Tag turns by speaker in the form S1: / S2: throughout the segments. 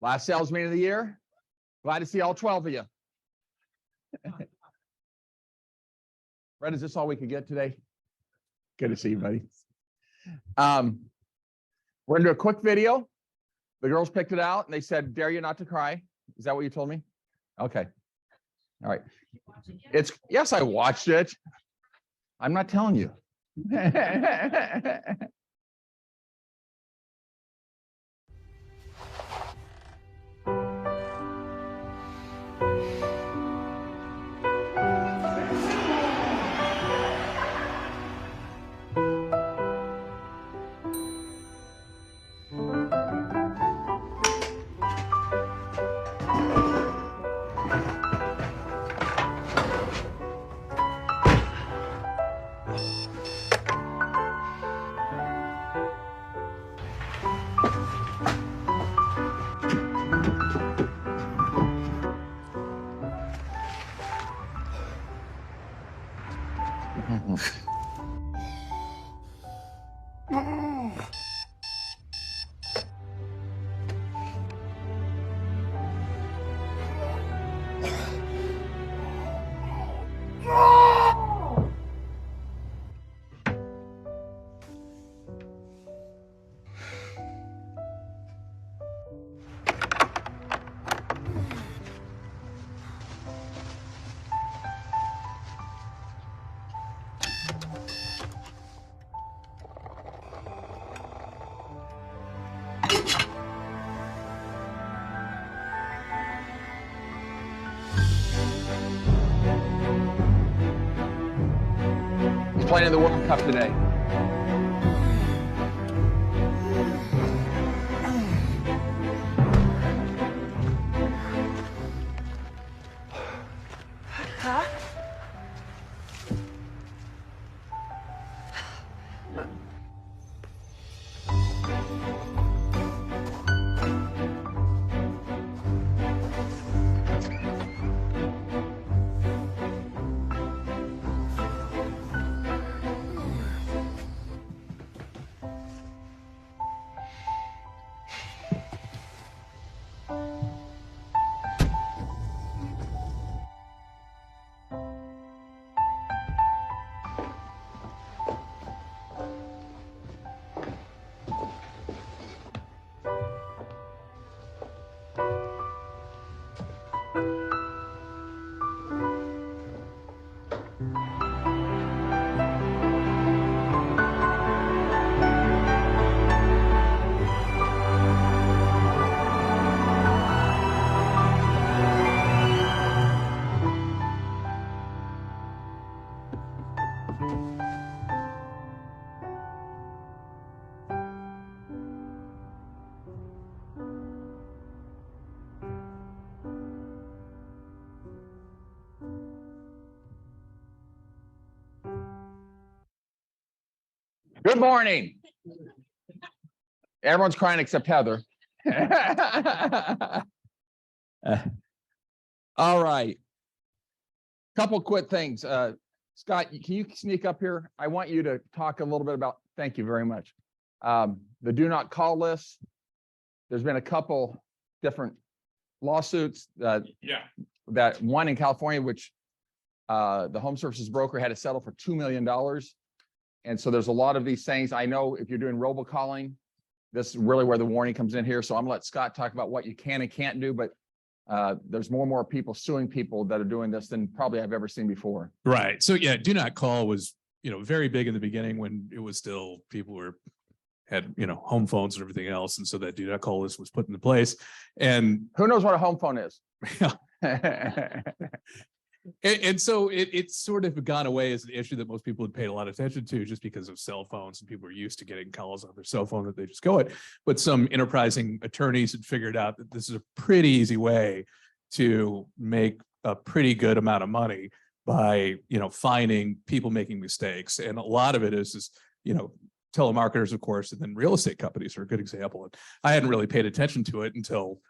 S1: Last sales meeting of the year. Glad to see all 12 of you. Brett, is this all we could get today? Good to see you, buddy. We're gonna do a quick video. The girls picked it out and they said, dare you not to cry. Is that what you told me? Okay. All right. Yes, I watched it. I'm not telling you. He's playing in the World Cup today.
S2: Huh?
S1: Good morning. Everyone's crying except Heather. All right. Couple quick things. Scott, can you sneak up here? I want you to talk a little bit about, thank you very much. The do not call list. There's been a couple different lawsuits that one in California, which the home services broker had to settle for $2 million. And so there's a lot of these things. I know if you're doing robocalling, this is really where the warning comes in here. So I'm gonna let Scott talk about what you can and can't do, but there's more and more people suing people that are doing this than probably I've ever seen before.
S3: Right. So yeah, do not call was, very big in the beginning when it was still people had home phones and everything else. And so that do not call list was put into place. And
S1: who knows what a home phone is?
S3: And so it's sort of gone away as an issue that most people had paid a lot of attention to just because of cell phones and people are used to getting calls on their cell phone that they just go at. But some enterprising attorneys had figured out that this is a pretty easy way to make a pretty good amount of money by, finding people making mistakes. And a lot of it is telemarketers, of course, and then real estate companies are a good example. And I hadn't really paid attention to it until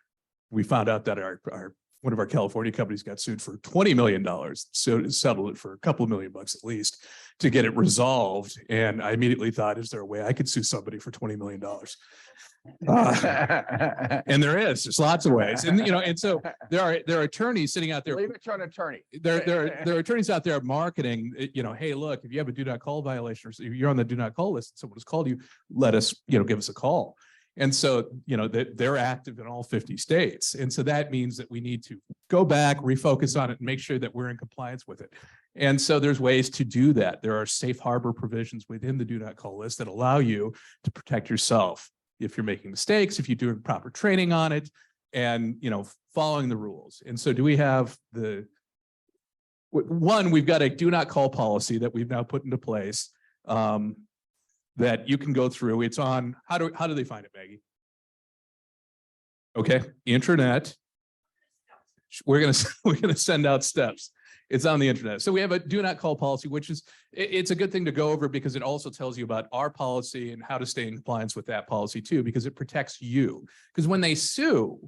S3: we found out that our one of our California companies got sued for $20 million. So settled it for a couple of $1 million at least to get it resolved. And I immediately thought, is there a way I could sue somebody for $20 million? And there's lots of ways. And, and so there are attorneys sitting out there.
S1: Leave it to an attorney.
S3: There are attorneys out there marketing, hey, look, if you have a do not call violation, or if you're on the do not call list, someone has called you, let us, give us a call. And so, they're active in all 50 states. And so that means that we need to go back, refocus on it, and make sure that we're in compliance with it. And so there's ways to do that. There are safe harbor provisions within the do not call list that allow you to protect yourself if you're making mistakes, if you're doing proper training on it, and, following the rules. And so do we have we've got a do not call policy that we've now put into place. That you can go through. It's on, how do they find it, Maggie? Okay, internet. We're gonna send out steps. It's on the internet. So we have a do not call policy, which is, it's a good thing to go over because it also tells you about our policy and how to stay in compliance with that policy too, because it protects you. Because when they sue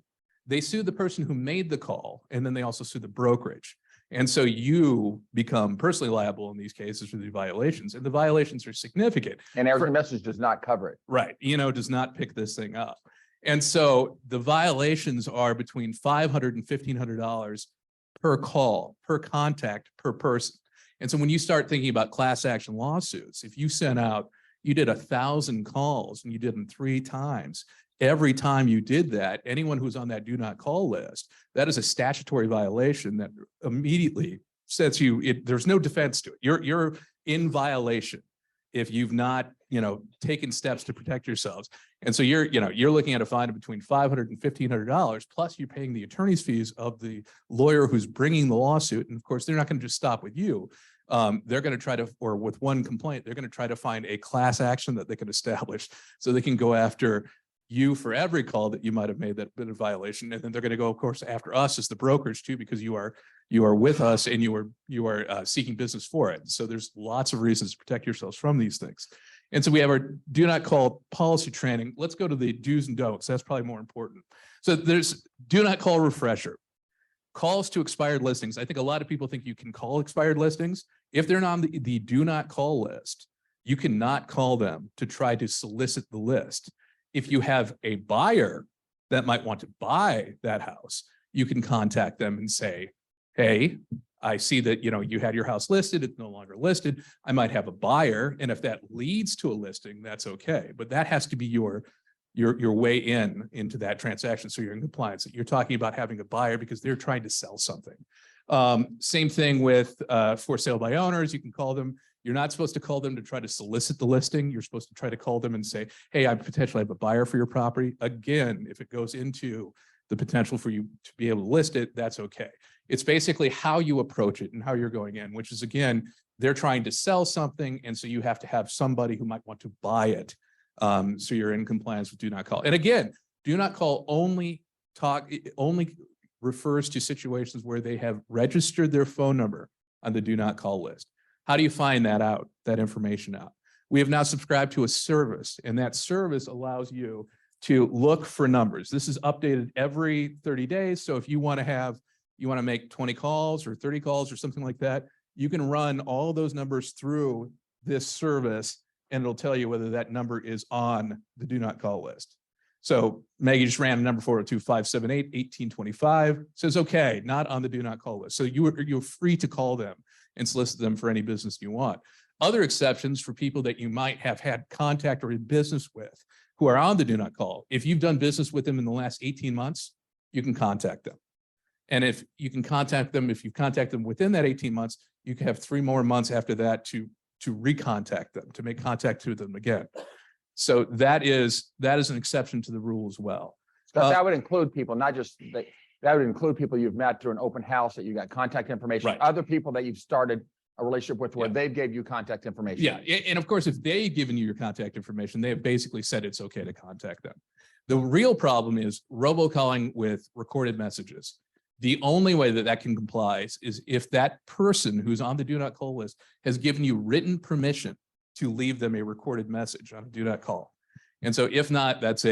S3: the person who made the call, and then they also sue the brokerage. And so you become personally liable in these cases for the violations, and the violations are significant.
S1: And every message does not cover it.
S3: Right. Does not pick this thing up. And so the violations are between $500 and $1,500 per call, per contact, per person. And so when you start thinking about class action lawsuits, if you did 1,000 calls and you did them 3 times, every time you did that, anyone who's on that do not call list, that is a statutory violation that immediately sets you, there's no defense to it. You're in violation if you've not, taken steps to protect yourselves. And so you're looking at a fine of between $500 and $1,500, plus you're paying the attorney's fees of the lawyer who's bringing the lawsuit. And of course, they're not going to just stop with you. They're going to try to, or with one complaint, they're going to try to find a class action that they can establish so they can go after you for every call that you might have made that been a violation. And then they're going to go, of course, after us as the brokerage too, because you are with us and you are seeking business for it. So there's lots of reasons to protect yourselves from these things. And so we have our do not call policy training. Let's go to the do's and don'ts. That's probably more important. So there's do not call refresher. Calls to expired listings. I think a lot of people think you can call expired listings. If they're not on the do not call list, you cannot call them to try to solicit the list. If you have a buyer that might want to buy that house, you can contact them and say, hey, I see that, you had your house listed, it's no longer listed. I might have a buyer. And if that leads to a listing, that's okay. But that has to be your way into that transaction. So you're in compliance. You're talking about having a buyer because they're trying to sell something. Same thing with for sale by owners. You can call them. You're not supposed to call them to try to solicit the listing. You're supposed to try to call them and say, hey, I potentially have a buyer for your property. Again, if it goes into the potential for you to be able to list it, that's okay. It's basically how you approach it and how you're going in, which is, again, they're trying to sell something. And so you have to have somebody who might want to buy it. So you're in compliance with do not call. And again, do not call only refers to situations where they have registered their phone number on the do not call list. How do you find that information out? We have now subscribed to a service, and that service allows you to look for numbers. This is updated every 30 days. So if you want to make 20 calls or 30 calls or something like that, you can run all those numbers through this service, and it'll tell you whether that number is on the do not call list. So Maggie just ran a number 402-578-1825, says, okay, not on the do not call list. So you're free to call them and solicit them for any business you want. Other exceptions for people that you might have had contact or in business with who are on the do not call. If you've done business with them in the last 18 months, you can contact them. And if you can contact them, if you contact them within that 18 months, you can have 3 more months after that to recontact them, to make contact to them again. So that is an exception to the rule as well.
S1: But that would include people, not just that would include people you've met through an open house that you got contact information,
S3: Right.
S1: Other people that you've started a relationship with where
S3: Yeah.
S1: they've gave you contact information.
S3: Yeah. And of course, if they've given you your contact information, they have basically said it's okay to contact them. The real problem is robocalling with recorded messages. The only way that can comply is if that person who's on the do not call list has given you written permission to leave them a recorded message on a do not call. And so if not, that's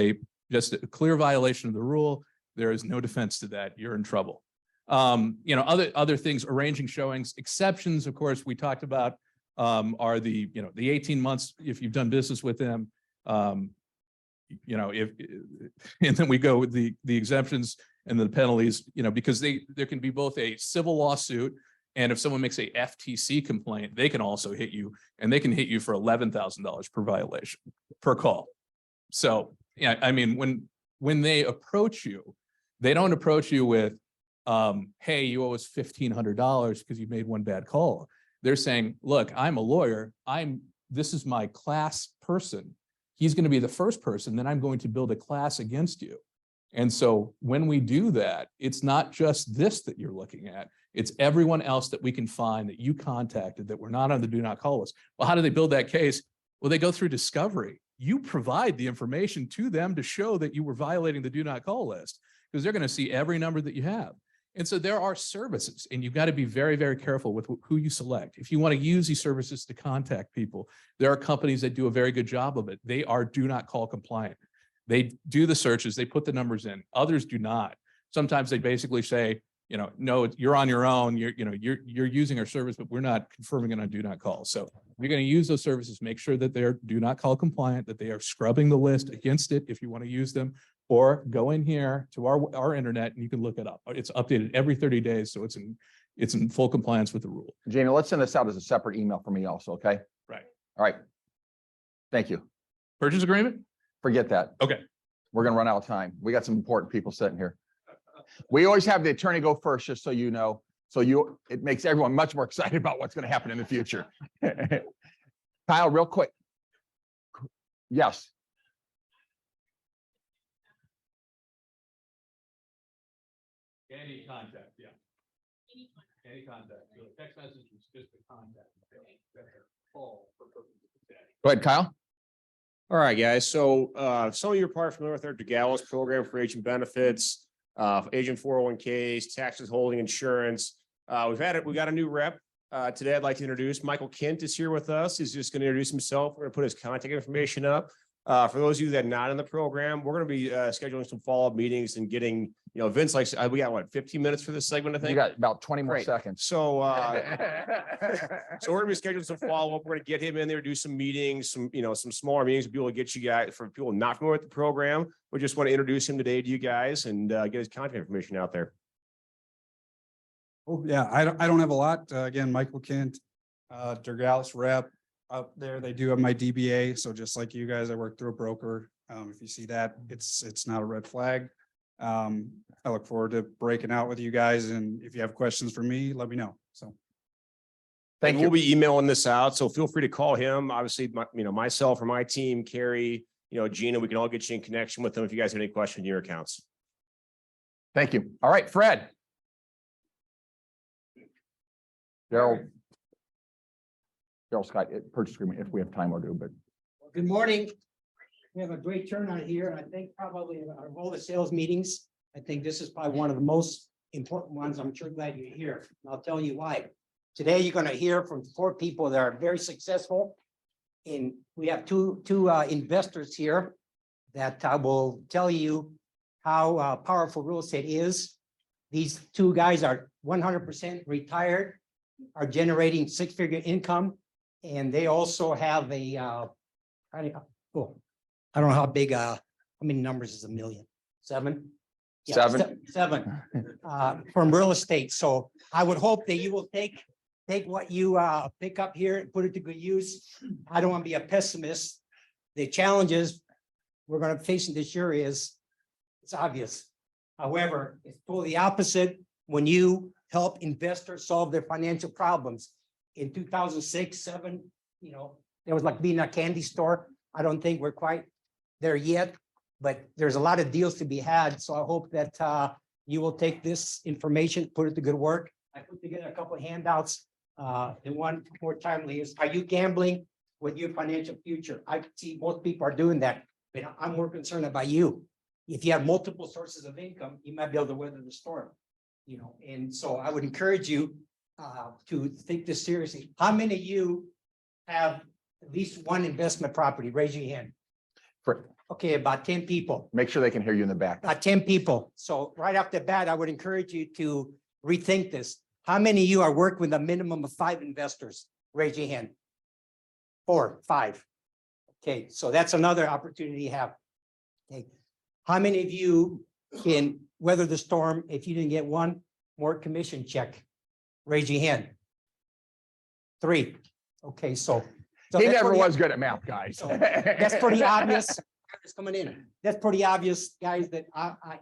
S3: just a clear violation of the rule. There is no defense to that. You're in trouble. You know, other things, arranging showings, exceptions, of course, we talked about, are the, you know, the 18 months if you've done business with them. You know, and then we go with the exemptions and the penalties, you know, because there can be both a civil lawsuit, and if someone makes a FTC complaint, they can also hit you, and they can hit you for $11,000 per violation per call. So, yeah, I mean, when they approach you, they don't approach you with, hey, you owe us $1,500 because you made one bad call. They're saying, look, I'm a lawyer. This is my class person. He's going to be the first person, then I'm going to build a class against you. And so when we do that, it's not just this that you're looking at, it's everyone else that we can find that you contacted that were not on the do not call list. Well, how do they build that case? Well, they go through discovery. You provide the information to them to show that you were violating the do not call list, because they're going to see every number that you have. And so there are services, and you've got to be very, very careful with who you select. If you want to use these services to contact people, there are companies that do a very good job of it. They are do not call compliant. They do the searches, they put the numbers in. Others do not. Sometimes they basically say, you know, no, you're on your own. You're using our service, but we're not confirming it on do not call. So if you're going to use those services, make sure that they're do not call compliant, that they are scrubbing the list against it if you want to use them. Or go in here to our internet and you can look it up. It's updated every 30 days. So it's in full compliance with the rule.
S1: Jamie, let's send this out as a separate email for me also, okay?
S3: Right.
S1: All right. Thank you.
S3: Purchase agreement?
S1: Forget that.
S3: Okay.
S1: We're going to run out of time. We got some important people sitting here. We always have the attorney go first, just so you know. So it makes everyone much more excited about what's going to happen in the future. Kyle, real quick. Yes.
S3: Any contact, yeah. Any contact. So text message is just a contact. Call for purposes of chat.
S1: Go ahead, Kyle.
S2: All right, guys. So some of you are probably familiar with our DeGallo's program for agent benefits, agent 401ks, taxes, holding insurance. We got a new rep today. I'd like to introduce Michael Kent is here with us. He's just going to introduce himself. We're going to put his contact information up. For those of you that are not in the program, we're going to be scheduling some follow-up meetings and getting, you know, Vince, like we got what, 15 minutes for this segment, I think.
S1: You got about 20 more
S2: Great.
S1: seconds.
S2: So, so we're going to be scheduling some follow-up. We're going to get him in there, do some meetings, some smaller meetings to be able to get you guys, for people not familiar with the program. We just want to introduce him today to you guys and get his contact information out there.
S4: Oh, yeah, I don't have a lot. Again, Michael Kent, DeGallo's rep out there. They do have my DBA. So just like you guys, I work through a broker. If you see that, it's not a red flag. I look forward to breaking out with you guys. And if you have questions for me, let me know. So.
S1: Thank you.
S2: We'll be emailing this out. So feel free to call him. Obviously, myself or my team, Carrie, Gina, we can all get you in connection with them if you guys have any questions in your accounts.
S1: Thank you. All right, Fred. Daryl Scott, purchase agreement, if we have time, we'll do, but.
S5: Good morning. We have a great turnout here, and I think probably out of all the sales meetings, I think this is probably one of the most important ones. I'm sure glad you're here. And I'll tell you why. Today, you're going to hear from 4 people that are very successful. And we have two investors here that will tell you how powerful real estate is. These 2 guys are 100% retired, are generating 6-figure income. And they also have a, I don't know how big, how many numbers is a million? 7? Yeah,
S1: 7.
S5: 7 from real estate. So I would hope that you will take what you pick up here and put it to good use. I don't want to be a pessimist. The challenges we're going to face this year it's obvious. However, it's totally opposite when you help investors solve their financial problems. In 2006, 7, there was like being a candy store. I don't think we're quite there yet, but there's a lot of deals to be had. So I hope that you will take this information, put it to good work. I put together a couple of handouts. The one more timely is, are you gambling with your financial future? I see most people are doing that, but I'm more concerned about you. If you have multiple sources of income, you might be able to weather the storm, and so I would encourage you to think this seriously. How many of you have at least one investment property? Raise your hand. Okay, about 10 people.
S1: Make sure they can hear you in the back.
S5: 10 people. So right off the bat, I would encourage you to rethink this. How many of you are working with a minimum of 5 investors? Raise your hand. 4, 5. Okay, so that's another opportunity you have. Okay, how many of you can weather the storm if you didn't get one more commission check? Raise your hand. 3. Okay, so.
S1: He
S5: that's
S1: never
S5: pretty-
S1: was good at math, guys.
S5: So that's pretty obvious. It's coming in. That's pretty obvious, guys, that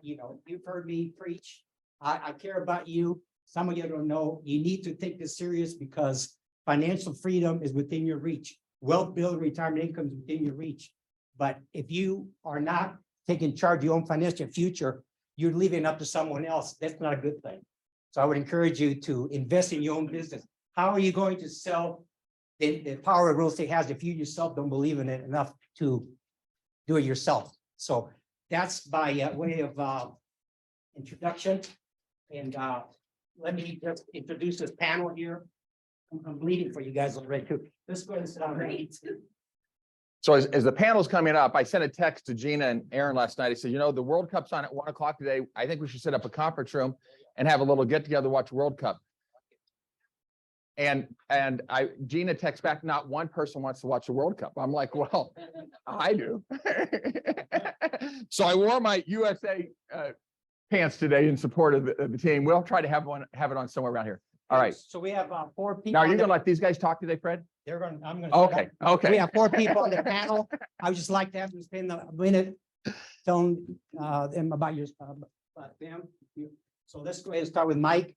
S5: you've heard me preach. I care about you. Some of you don't know, you need to take this serious because financial freedom is within your reach. Well-built retirement income is within your reach. But if you are not taking charge of your own financial future, you're leaving it up to someone else. That's not a good thing. So I would encourage you to invest in your own business. How are you going to sell the power of real estate has if you yourself don't believe in it enough to do it yourself? So that's by way of introduction. And let me just introduce this panel here. I'm bleeding for you guys already too. Let's go ahead and sit down.
S1: So as the panel's coming up, I sent a text to Gina and Aaron last night. I said, the World Cup's on at 1 o'clock today. I think we should set up a conference room and have a little get together, watch World Cup. And Gina texts back, not one person wants to watch the World Cup. I'm like, well, I do. So I wore my USA pants today in support of the team. We'll try to have it on somewhere around here. All right.
S5: So we have 4 people.
S1: Now, are you
S5: on
S1: gonna
S5: the-
S1: let these guys talk today, Fred?
S5: They're going, I'm going.
S1: Okay,
S5: We
S1: okay.
S5: have 4 people on the panel. I would just like to have them spend a minute telling them about them. So let's go ahead and start with Mike.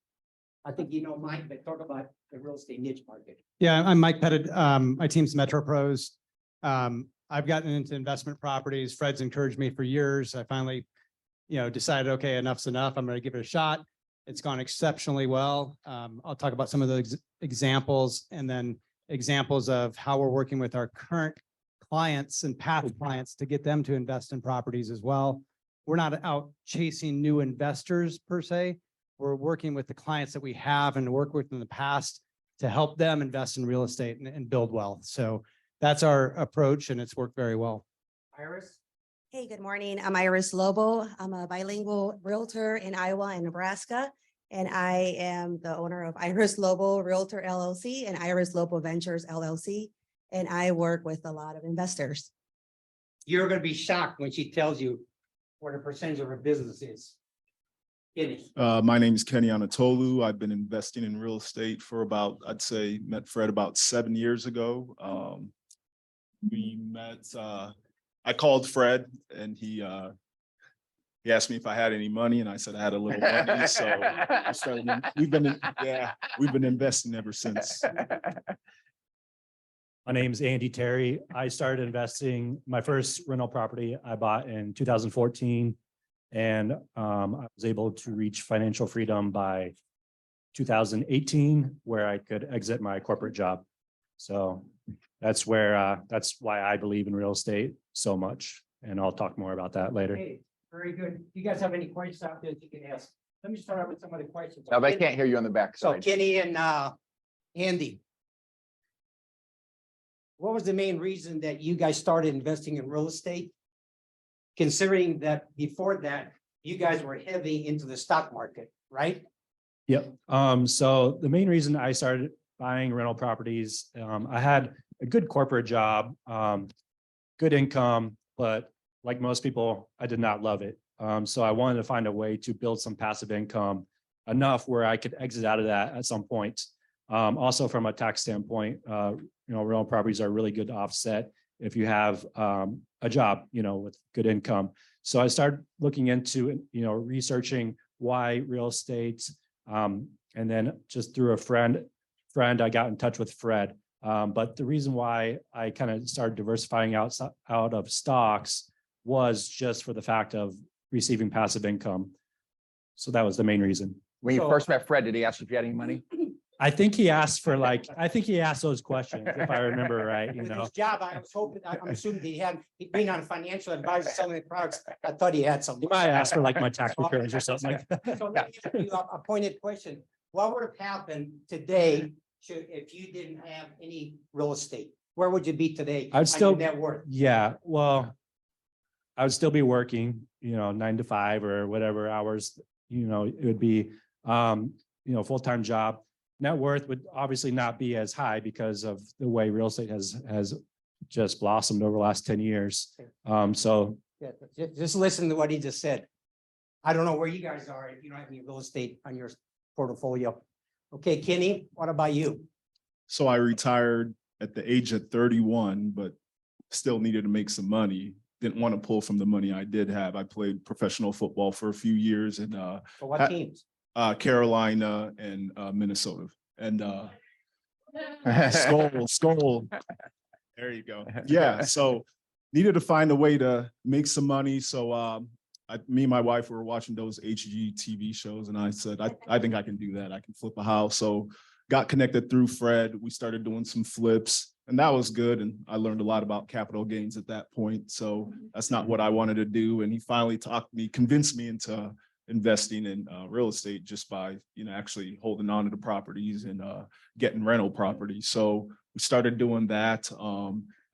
S5: I think you know Mike, but talk about the real estate niche market.
S6: Yeah, I'm Mike Pettit. My team's Metro Pros. I've gotten into investment properties. Fred's encouraged me for years. I finally, decided, okay, enough's enough. I'm going to give it a shot. It's gone exceptionally well. I'll talk about some of the examples and then examples of how we're working with our current clients and past clients to get them to invest in properties as well. We're not out chasing new investors per se. We're working with the clients that we have and worked with in the past to help them invest in real estate and build wealth. So that's our approach and it's worked very well.
S5: Iris?
S7: Hey, good morning. I'm Iris Lobo. I'm a bilingual realtor in Iowa and Nebraska. And I am the owner of Iris Lobo Realtor LLC and Iris Lobo Ventures LLC. And I work with a lot of investors.
S5: You're going to be shocked when she tells you what the percentage of her business is. Kenny.
S8: My name is Kenny Anatolu. I've been investing in real estate for about, I'd say, met Fred about 7 years ago. We met, I called Fred and he asked me if I had any money and I said I had a little money. So I started, we've been investing ever since.
S9: My name is Andy Terry. I started investing, my first rental property I bought in 2014. And I was able to reach financial freedom by 2018, where I could exit my corporate job. So that's why I believe in real estate so much. And I'll talk more about that later.
S5: Okay, very good. You guys have any questions out there that you can ask? Let me start out with some of the questions.
S1: No, they can't hear you on the back
S5: So
S1: side.
S5: Kenny and Andy. What was the main reason that you guys started investing in real estate? Considering that before that, you guys were heavy into the stock market, right?
S9: Yep. So the main reason I started buying rental properties, I had a good corporate job, good income, but like most people, I did not love it. So I wanted to find a way to build some passive income enough where I could exit out of that at some point. Also from a tax standpoint, rental properties are really good to offset if you have a job, with good income. So I started looking into, researching why real estate, and then just through a friend, I got in touch with Fred. But the reason why I kind of started diversifying out of stocks was just for the fact of receiving passive income. So that was the main reason.
S1: When you
S5: So-
S1: first met Fred, did he ask you if you had any money?
S9: I think he asked those questions, if I remember right,
S5: With his job, I was hoping, I'm assuming he had, being on a financial advisor selling the products, I thought he had something.
S9: He might ask for like my tax returns or something like that.
S5: So let me ask you a pointed question. What would have happened today if you didn't have any real estate? Where would you be today?
S9: I'd
S5: on your
S9: still-
S5: net worth.
S9: Yeah, well, I would still be working, 9 to 5 or whatever hours, it would be. full-time job. Net worth would obviously not be as high because of the way real estate has just blossomed over the last 10 years. So
S5: Yeah, just listen to what he just said. I don't know where you guys are if you don't have any real estate on your portfolio. Okay, Kenny, what about you?
S8: So I retired at the age of 31, but still needed to make some money. Didn't want to pull from the money I did have. I played professional football for a few years in
S5: For what teams?
S8: Carolina and Minnesota. And Skull. There you go. Yeah, so needed to find a way to make some money. So me and my wife were watching those HGTV shows, and I said, I think I can do that. I can flip a house. So got connected through Fred. We started doing some flips, and that was good. And I learned a lot about capital gains at that point. So that's not what I wanted to do. And he finally convinced me into investing in real estate just by, actually holding on to the properties and getting rental properties. So we started doing that.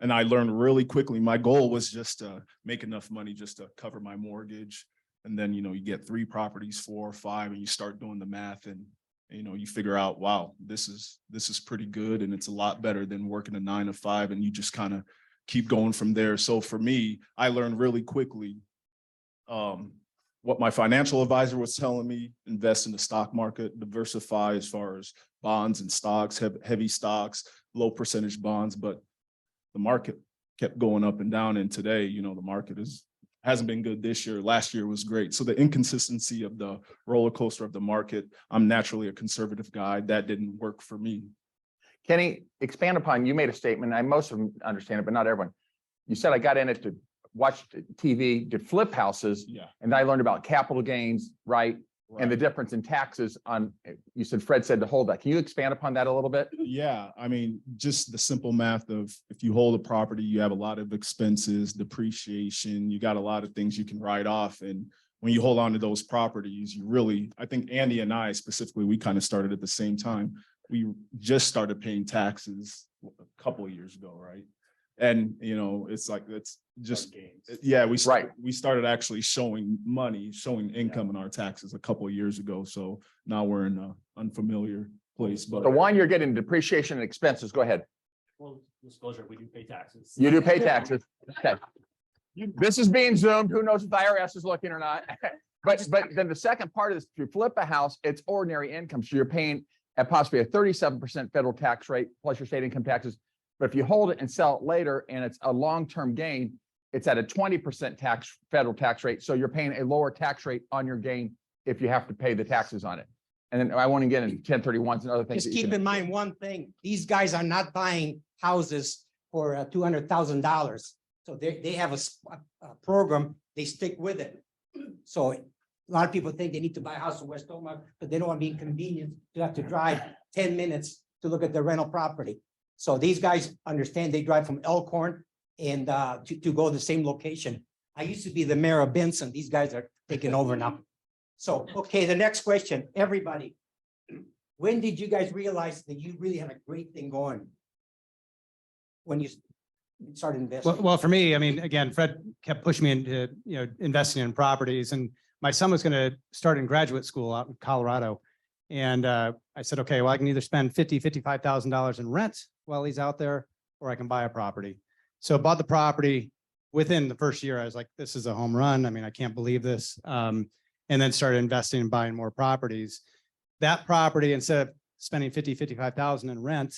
S8: And I learned really quickly, my goal was just to make enough money just to cover my mortgage. And then, you get 3 properties, 4 or 5, and you start doing the math, and, you figure out, wow, this is pretty good. And it's a lot better than working a 9 to 5. And you just kind of keep going from there. So for me, I learned really quickly what my financial advisor was telling me: invest in the stock market, diversify as far as bonds and stocks, heavy stocks, low percentage bonds. But the market kept going up and down. And today, the market hasn't been good this year. Last year was great. So the inconsistency of the roller coaster of the market, I'm naturally a conservative guy. That didn't work for me.
S1: Kenny, expand upon, you made a statement. Most of them understand it, but not everyone. You said I got in it to watch TV, to flip houses.
S8: Yeah.
S1: And I learned about capital gains, right? And the difference in taxes on, you said Fred said to hold that. Can you expand upon that a little bit?
S8: Yeah, I mean, just the simple math of, if you hold a property, you have a lot of expenses, depreciation, you got a lot of things you can write off. And when you hold on to those properties, you really, I think Andy and I specifically, we kind of started at the same time. We just started paying taxes a couple of years ago, right? And, it's like, it's just, yeah, we started actually showing income in our taxes a couple of years ago. So now we're in an unfamiliar place, but.
S1: The one you're getting depreciation and expenses, go ahead.
S9: full disclosure, we do pay taxes.
S1: You do pay taxes. Okay. This is being zoomed. Who knows if the IRS is looking or not? But then the second part of this, if you flip a house, it's ordinary income. So you're paying at possibly a 37% federal tax rate plus your state income taxes. But if you hold it and sell it later and it's a long-term gain, it's at a 20% federal tax rate. So you're paying a lower tax rate on your gain if you have to pay the taxes on it. And then I want to get into 1031s and other things.
S5: Just keep in mind one thing, these guys are not buying houses for $200,000. So they have a program, they stick with it. So a lot of people think they need to buy a house in West Omaha, but they don't want to be inconvenienced to have to drive 10 minutes to look at their rental property. So these guys understand, they drive from Elkhorn and to go to the same location. I used to be the mayor of Benson. These guys are taking over now. So, okay, the next question, everybody. When did you guys realize that you really had a great thing going? When you started investing?
S6: Well, for me, I mean, again, Fred kept pushing me into, investing in properties, and my son was going to start in graduate school out in Colorado. And I said, okay, well, I can either spend $55,000 in rent while he's out there, or I can buy a property. So I bought the property. Within the first year, I was like, this is a home run. I mean, I can't believe this. And then started investing and buying more properties. That property, instead of spending $55,000 in rent,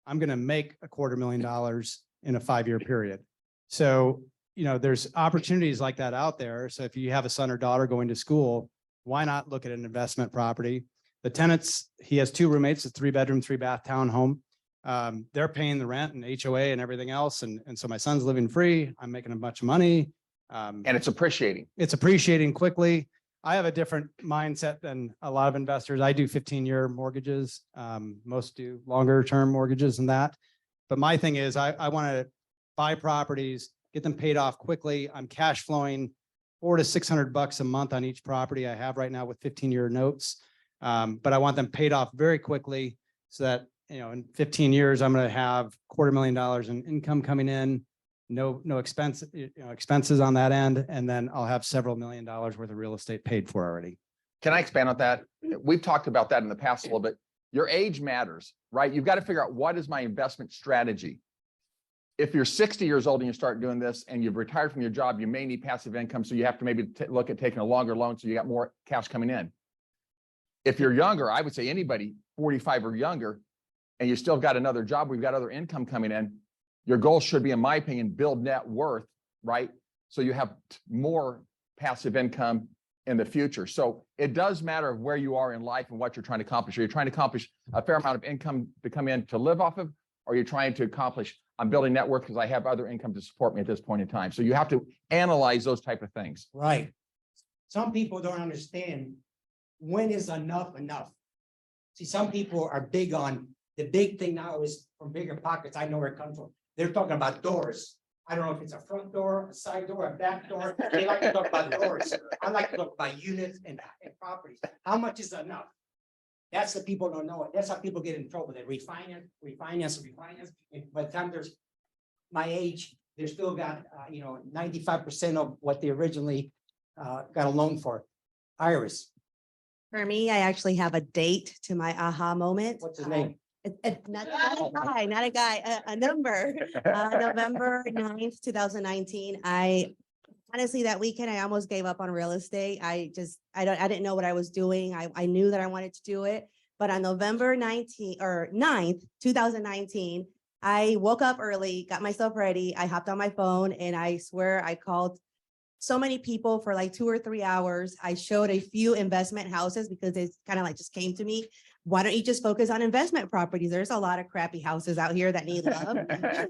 S6: I'm going to make $250,000 in a 5-year period. So, there's opportunities like that out there. So if you have a son or daughter going to school, why not look at an investment property? The tenants, he has 2 roommates, a 3-bedroom, 3-bath townhome. They're paying the rent and HOA and everything else. And so my son's living free. I'm making a bunch of money.
S1: And it's appreciating.
S6: It's appreciating quickly. I have a different mindset than a lot of investors. I do 15-year mortgages. Most do longer term mortgages than that. But my thing is I want to buy properties, get them paid off quickly. I'm cash flowing $400 to $600 a month on each property I have right now with 15-year notes. But I want them paid off very quickly so that, in 15 years, I'm going to have $250,000 in income coming in, no expenses on that end. And then I'll have several $1 million worth of real estate paid for already.
S1: Can I expand on that? We've talked about that in the past a little bit. Your age matters, right? You've got to figure out what is my investment strategy. If you're 60 years old and you start doing this and you've retired from your job, you may need passive income. So you have to maybe look at taking a longer loan so you got more cash coming in. If you're younger, I would say anybody 45 or younger, and you still got another job, we've got other income coming in. Your goal should be, in my opinion, build net worth, right? So you have more passive income in the future. So it does matter of where you are in life and what you're trying to accomplish. Are you trying to accomplish a fair amount of income to come in to live off of? Or are you trying to accomplish, I'm building net worth because I have other income to support me at this point in time. So you have to analyze those type of things.
S5: Right. Some people don't understand when is enough enough. See, some people are big on, the big thing now is from bigger pockets. I know where it comes from. They're talking about doors. I don't know if it's a front door, a side door, a back door. They like to talk about doors. I like to talk about units and properties. How much is enough? That's the people don't know it. That's how people get in trouble. They refinance. And by the time there's my age, they're still got, 95% of what they originally got a loan for. Iris,
S7: For me, I actually have a date to my aha moment.
S5: what's his name?
S7: Not a guy, a number. November 9th, 2019. Honestly, that weekend, I almost gave up on real estate. I didn't know what I was doing. I knew that I wanted to do it. But on November 9th, 2019, I woke up early, got myself ready. I hopped on my phone and I swear I called so many people for like 2 or 3 hours. I showed a few investment houses because it kind of like just came to me. Why don't you just focus on investment properties? There's a lot of crappy houses out here that need love.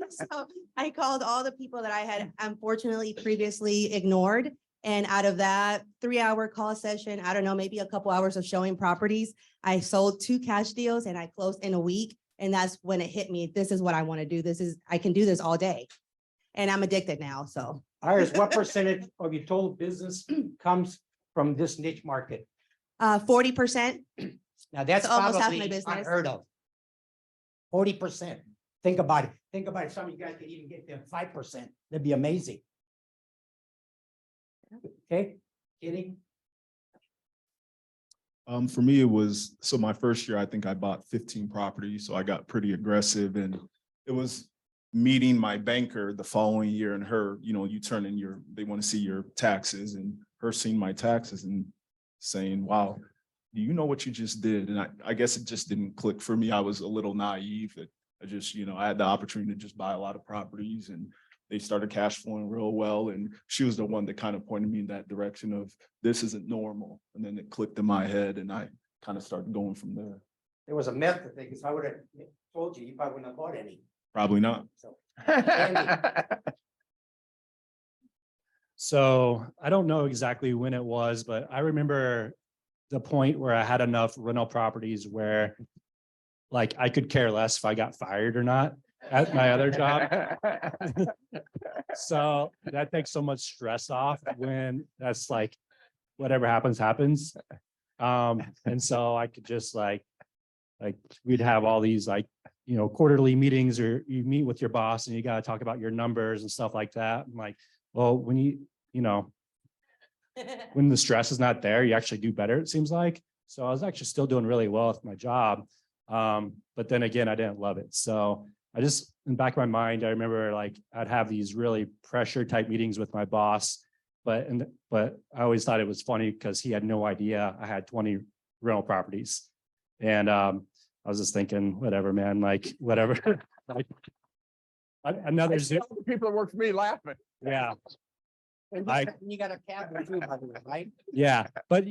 S7: So I called all the people that I had unfortunately previously ignored. And out of that 3-hour call session, I don't know, maybe a couple hours of showing properties, I sold 2 cash deals and I closed in a week. And that's when it hit me. This is what I want to do. I can do this all day. And I'm addicted now, so.
S5: Iris, what percentage of your total business comes from this niche market?
S7: 40%.
S5: Now, that's
S7: It's almost half my
S5: probably
S7: business.
S5: unheard of. 40%. Think about it. Think about it. Some of you guys could even get to 5%. That'd be amazing. Okay, kidding?
S8: For me, it was, so my first year, I think I bought 15 properties, so I got pretty aggressive, and it was meeting my banker the following year, and her, you turn in they want to see your taxes, and her seeing my taxes and saying, wow, do you know what you just did? And I guess it just didn't click for me. I was a little naive. I just, I had the opportunity to just buy a lot of properties, and they started cash flowing real well. And she was the one that kind of pointed me in that direction of, this isn't normal. And then it clicked in my head, and I kind of started going from there.
S5: There was a method thing, because I would have told you, you probably wouldn't have bought any.
S8: Probably not.
S5: So,
S9: So I don't know exactly when it was, but I remember the point where I had enough rental properties where like I could care less if I got fired or not at my other job. So that takes so much stress off when that's like, whatever happens, happens. And so I could just like we'd have all these quarterly meetings, or you meet with your boss and you got to talk about your numbers and stuff like that. I'm like, well, when when the stress is not there, you actually do better, it seems like. So I was actually still doing really well with my job. But then again, I didn't love it. So I just, in the back of my mind, I remember I'd have these really pressure type meetings with my boss, but I always thought it was funny because he had no idea I had 20 rental properties. And I was just thinking, whatever, man, whatever. Another Zoom.
S1: The people that work for me laughing.
S9: Yeah.
S5: You got a cabin too, by the way, right?
S9: Yeah, but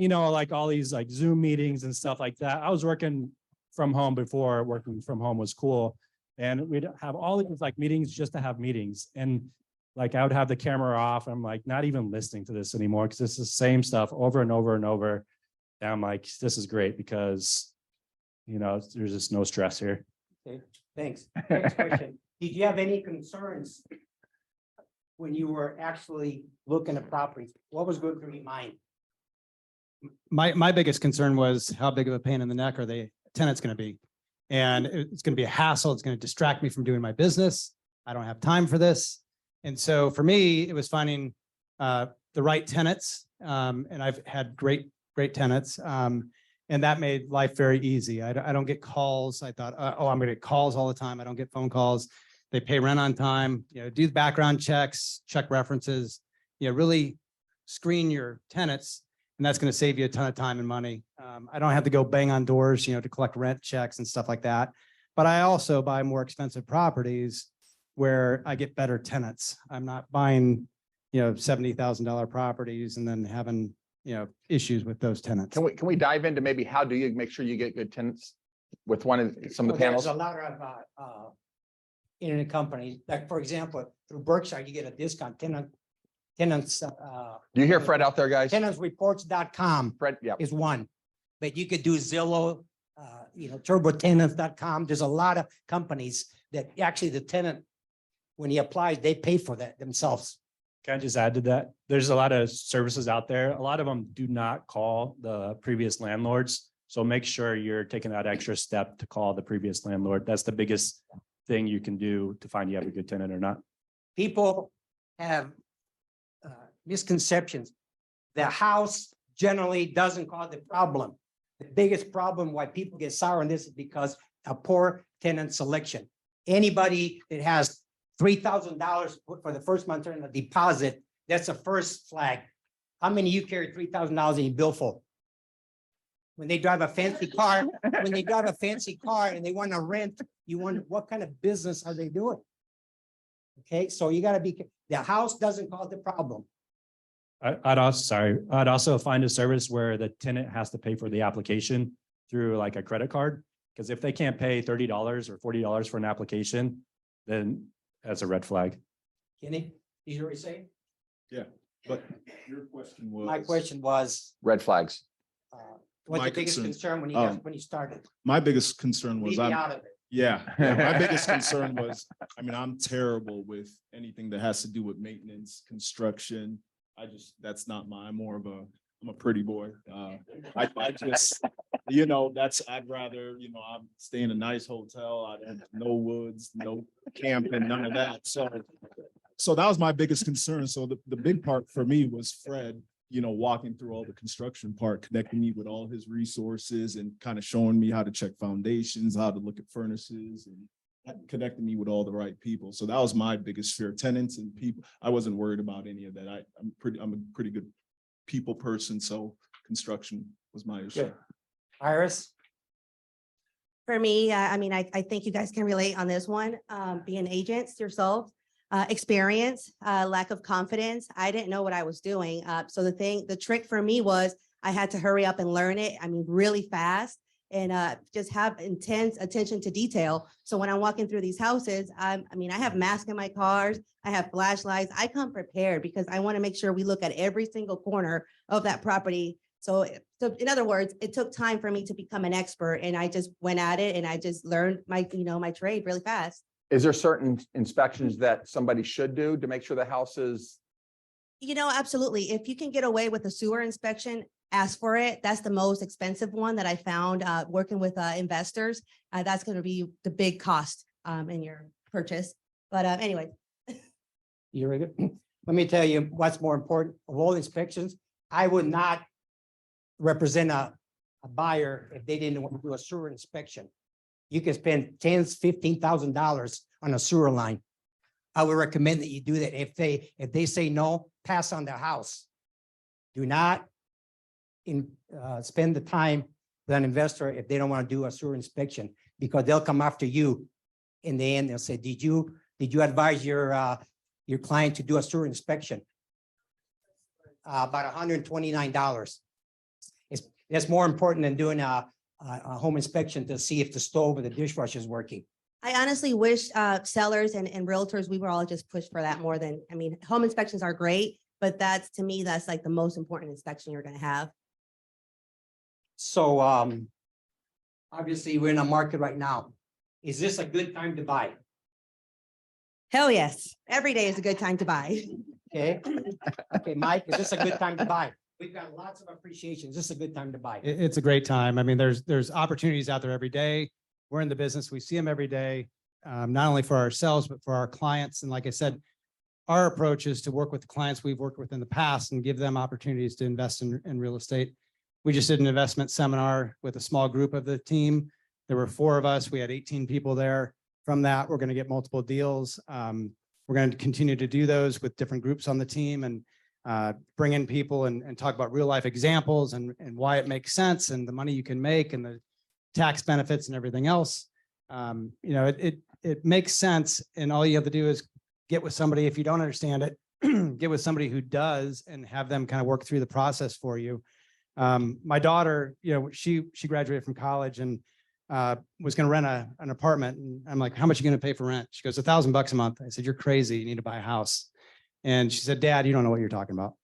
S9: all these Zoom meetings and stuff like that. I was working from home before working from home was cool. And we'd have all these meetings just to have meetings. And I would have the camera off. I'm not even listening to this anymore because it's the same stuff over and over and over. And I'm like, this is great because, there's just no stress here.
S5: Okay, thanks. Next question. Did you have any concerns when you were actually looking at properties? What was going through your mind?
S6: My biggest concern was how big of a pain in the neck are the tenants going to be? And it's going to be a hassle. It's going to distract me from doing my business. I don't have time for this. And so for me, it was finding the right tenants. And I've had great great tenants. And that made life very easy. I don't get calls. I thought, oh, I'm gonna get calls all the time. I don't get phone calls. They pay rent on time, do the background checks, check references, really screen your tenants. And that's going to save you a ton of time and money. I don't have to go bang on doors, to collect rent checks and stuff like that. But I also buy more expensive properties where I get better tenants. I'm not buying, $70,000 properties and then having, issues with those tenants.
S1: Can we dive into maybe how do you make sure you get good tenants with some of the
S5: Well,
S1: panels?
S5: there's a lot of internet companies, like for example, through Berkshire, you get a discount tenants.
S1: Do you hear Fred out there, guys?
S5: Tenantsreports.com
S1: Fred, yeah.
S5: is one, but you could do Zillow, turbotenants.com. There's a lot of companies that actually the tenant, when he applies, they pay for that themselves.
S9: Can I just add to that? There's a lot of services out there. A lot of them do not call the previous landlords. So make sure you're taking that extra step to call the previous landlord. That's the biggest thing you can do to find you have a good tenant or not.
S5: People have misconceptions. The house generally doesn't cause the problem. The biggest problem why people get sour on this is because of poor tenant selection. Anybody that has $3,000 for the first month in a deposit, that's a first flag. How many of you carry $3,000 in your billfold? When they drive a fancy car, and they want to rent, you wonder what kind of business are they doing? Okay, so you gotta be, the house doesn't cause the problem.
S9: I'd also find a service where the tenant has to pay for the application through like a credit card. Because if they can't pay $30 or $40 for an application, then that's a red flag.
S5: Kenny, did you already say?
S8: Yeah, but your question was.
S5: My question was,
S1: Red flags.
S5: what's
S8: My
S5: the biggest
S8: concern-
S5: concern when you started?
S8: My biggest concern was
S5: Leave me
S8: I'm.
S5: out of it.
S8: Yeah, my biggest concern was, I'm terrible with anything that has to do with maintenance, construction. That's not I'm a pretty boy. I just, I'd rather, I'm stay in a nice hotel. I don't have no woods, no camping, none of that. So that was my biggest concern. So the big part for me was Fred, walking through all the construction part, connecting me with all his resources and kind of showing me how to check foundations, how to look at furnaces and connecting me with all the right people. So that was my biggest fear, tenants and people. I wasn't worried about any of that. I'm a pretty good people person. So construction was my issue.
S5: Good. Iris?
S7: For me, I think you guys can relate on this one, being agents yourself, experience, lack of confidence. I didn't know what I was doing. So the trick for me was I had to hurry up and learn it. Really fast and just have intense attention to detail. So when I'm walking through these houses, I have masks in my cars, I have flashlights. I come prepared because I want to make sure we look at every single corner of that property. So in other words, it took time for me to become an expert and I just went at it and I just learned my trade really fast.
S1: Is there certain inspections that somebody should do to make sure the house is?
S7: Absolutely. If you can get away with a sewer inspection, ask for it. That's the most expensive one that I found working with investors. That's going to be the big cost in your purchase. But anyway.
S5: You're very good. Let me tell you what's more important of all inspections. I would not represent a buyer if they didn't want to do a sewer inspection. You can spend $10,000-$15,000 on a sewer line. I would recommend that you do that. If they say no, pass on their house. Do not spend the time with an investor if they don't want to do a sewer inspection, because they'll come after you. In the end, they'll say, did you advise your client to do a sewer inspection? About $129. That's more important than doing a home inspection to see if the stove or the dishwasher is working.
S7: I honestly wish sellers and realtors, we were all just pushed for that more than, home inspections are great, but to me, that's like the most important inspection you're going to have.
S5: So obviously we're in a market right now. Is this a good time to buy?
S7: Hell yes. Every day is a good time to buy.
S5: Okay. Okay, Mike, is this a good time to buy? We've got lots of appreciation. Is this a good time to buy?
S6: It's a great time. There's opportunities out there every day. We're in the business. We see them every day, not only for ourselves, but for our clients. And like I said, our approach is to work with the clients we've worked with in the past and give them opportunities to invest in real estate. We just did an investment seminar with a small group of the team. There were 4 of us. We had 18 people there. From that, we're going to get multiple deals. We're going to continue to do those with different groups on the team and bring in people and talk about real life examples and why it makes sense and the money you can make and the tax benefits and everything else. It makes sense. And all you have to do is get with somebody. If you don't understand it, get with somebody who does and have them kind of work through the process for you. My daughter, she graduated from college and was going to rent an apartment. And I'm like, how much are you going to pay for rent? She goes, $1,000 a month. I said, you're crazy. You need to buy a house. And she said, Dad, you don't know what you're talking about.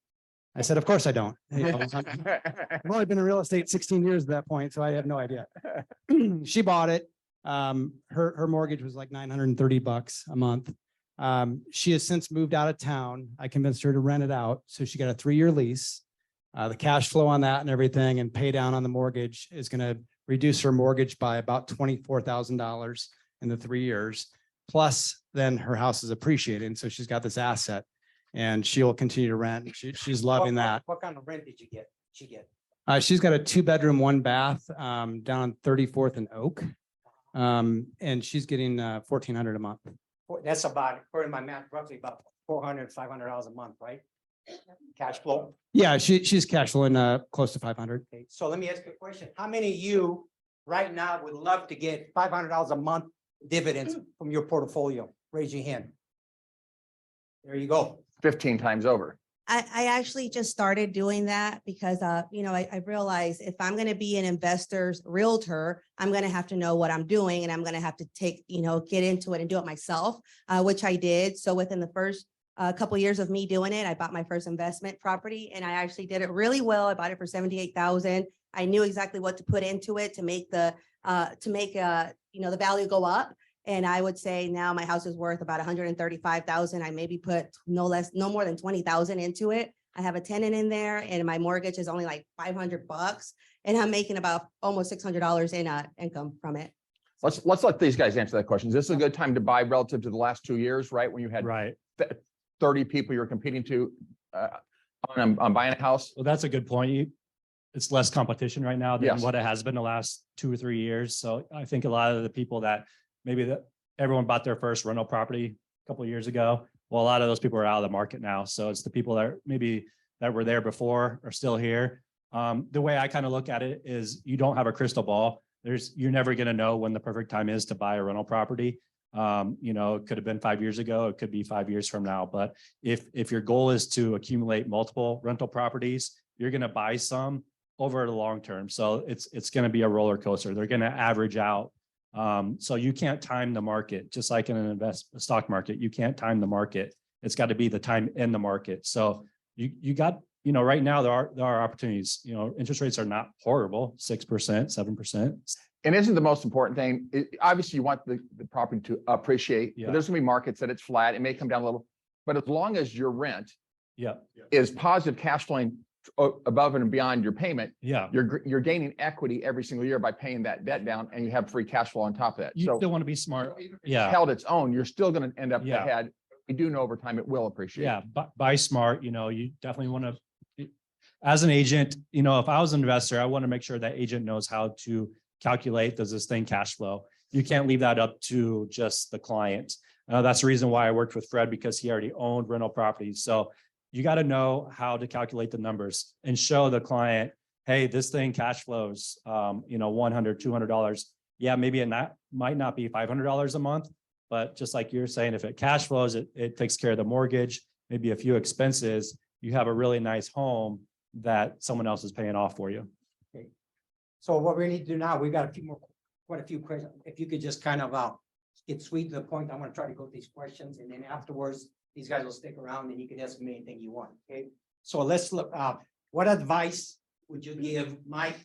S6: I said, of course I don't. I've only been in real estate 16 years at that point, so I have no idea. She bought it. Her mortgage was like $930 a month. She has since moved out of town. I convinced her to rent it out. So she got a 3-year lease. The cash flow on that and everything and pay down on the mortgage is going to reduce her mortgage by about $24,000 in the 3 years. Plus then her house is appreciating. So she's got this asset and she'll continue to rent. She's loving that.
S5: What kind of rent did you get? She get?
S6: She's got a 2-bedroom, 1-bath down on 34th and Oak. And she's getting $1,400 a month.
S5: That's about, according to my math, roughly about $400, $500 a month, right? Cash flow.
S6: Yeah, she's cash flowing close to 500.
S5: Okay, so let me ask you a question. How many of you right now would love to get $500 a month dividends from your portfolio? Raise your hand. There you go.
S1: 15 times over.
S7: I actually just started doing that because, I realized if I'm going to be an investor's realtor, I'm going to have to know what I'm doing and I'm going to have to get into it and do it myself, which I did. So within the first couple of years of me doing it, I bought my first investment property and I actually did it really well. I bought it for $78,000. I knew exactly what to put into it to make the value go up. And I would say now my house is worth about $135,000. I maybe put no more than $20,000 into it. I have a tenant in there and my mortgage is only like $500 and I'm making about almost $600 in income from it.
S1: Let's let these guys answer that question. Is this a good time to buy relative to the last 2 years, right? When you had
S9: Right.
S1: 30 people you're competing to on buying a house?
S9: Well, that's a good point. It's less competition right now than
S1: Yes.
S9: what it has been the last 2 or 3 years. So I think a lot of the people that everyone bought their first rental property a couple of years ago. Well, a lot of those people are out of the market now. So it's the people that were there before are still here. The way I kind of look at it is you don't have a crystal ball. You're never going to know when the perfect time is to buy a rental property. It could have been 5 years ago. It could be 5 years from now. But if your goal is to accumulate multiple rental properties, you're going to buy some over the long term. So it's going to be a roller coaster. They're going to average out. So you can't time the market, just like in a stock market. You can't time the market. It's got to be the time in the market. So you got, right now there are opportunities. Interest rates are not horrible, 6%, 7%.
S1: And isn't the most important thing, obviously you want the property to appreciate,
S9: Yeah.
S1: but there's gonna be markets that it's flat, it may come down a little, but as long as your rent
S9: Yeah.
S1: is positive cash flowing above and beyond your payment,
S9: Yeah.
S1: you're gaining equity every single year by paying that debt down and you have free cash flow on top of that.
S9: You
S1: So
S9: still want to be smart. Yeah.
S1: held its own, you're still gonna end up
S9: Yeah.
S1: ahead. We do know over time it will appreciate.
S9: Yeah. Buy smart, you definitely want to, as an agent, if I was an investor, I want to make sure that agent knows how to calculate, does this thing cash flow? You can't leave that up to just the client. That's the reason why I worked with Fred, because he already owned rental properties. So you got to know how to calculate the numbers and show the client, hey, this thing cash flows, $100, $200. Yeah, maybe might not be $500 a month, but just like you're saying, if it cash flows, it takes care of the mortgage, maybe a few expenses, you have a really nice home that someone else is paying off for you.
S5: Okay. So what we need to do now, we've got quite a few questions. If you could just kind of get sweet to the point, I'm going to try to go through these questions and then afterwards, these guys will stick around and you can ask me anything you want. Okay. So let's look, what advice would you give Mike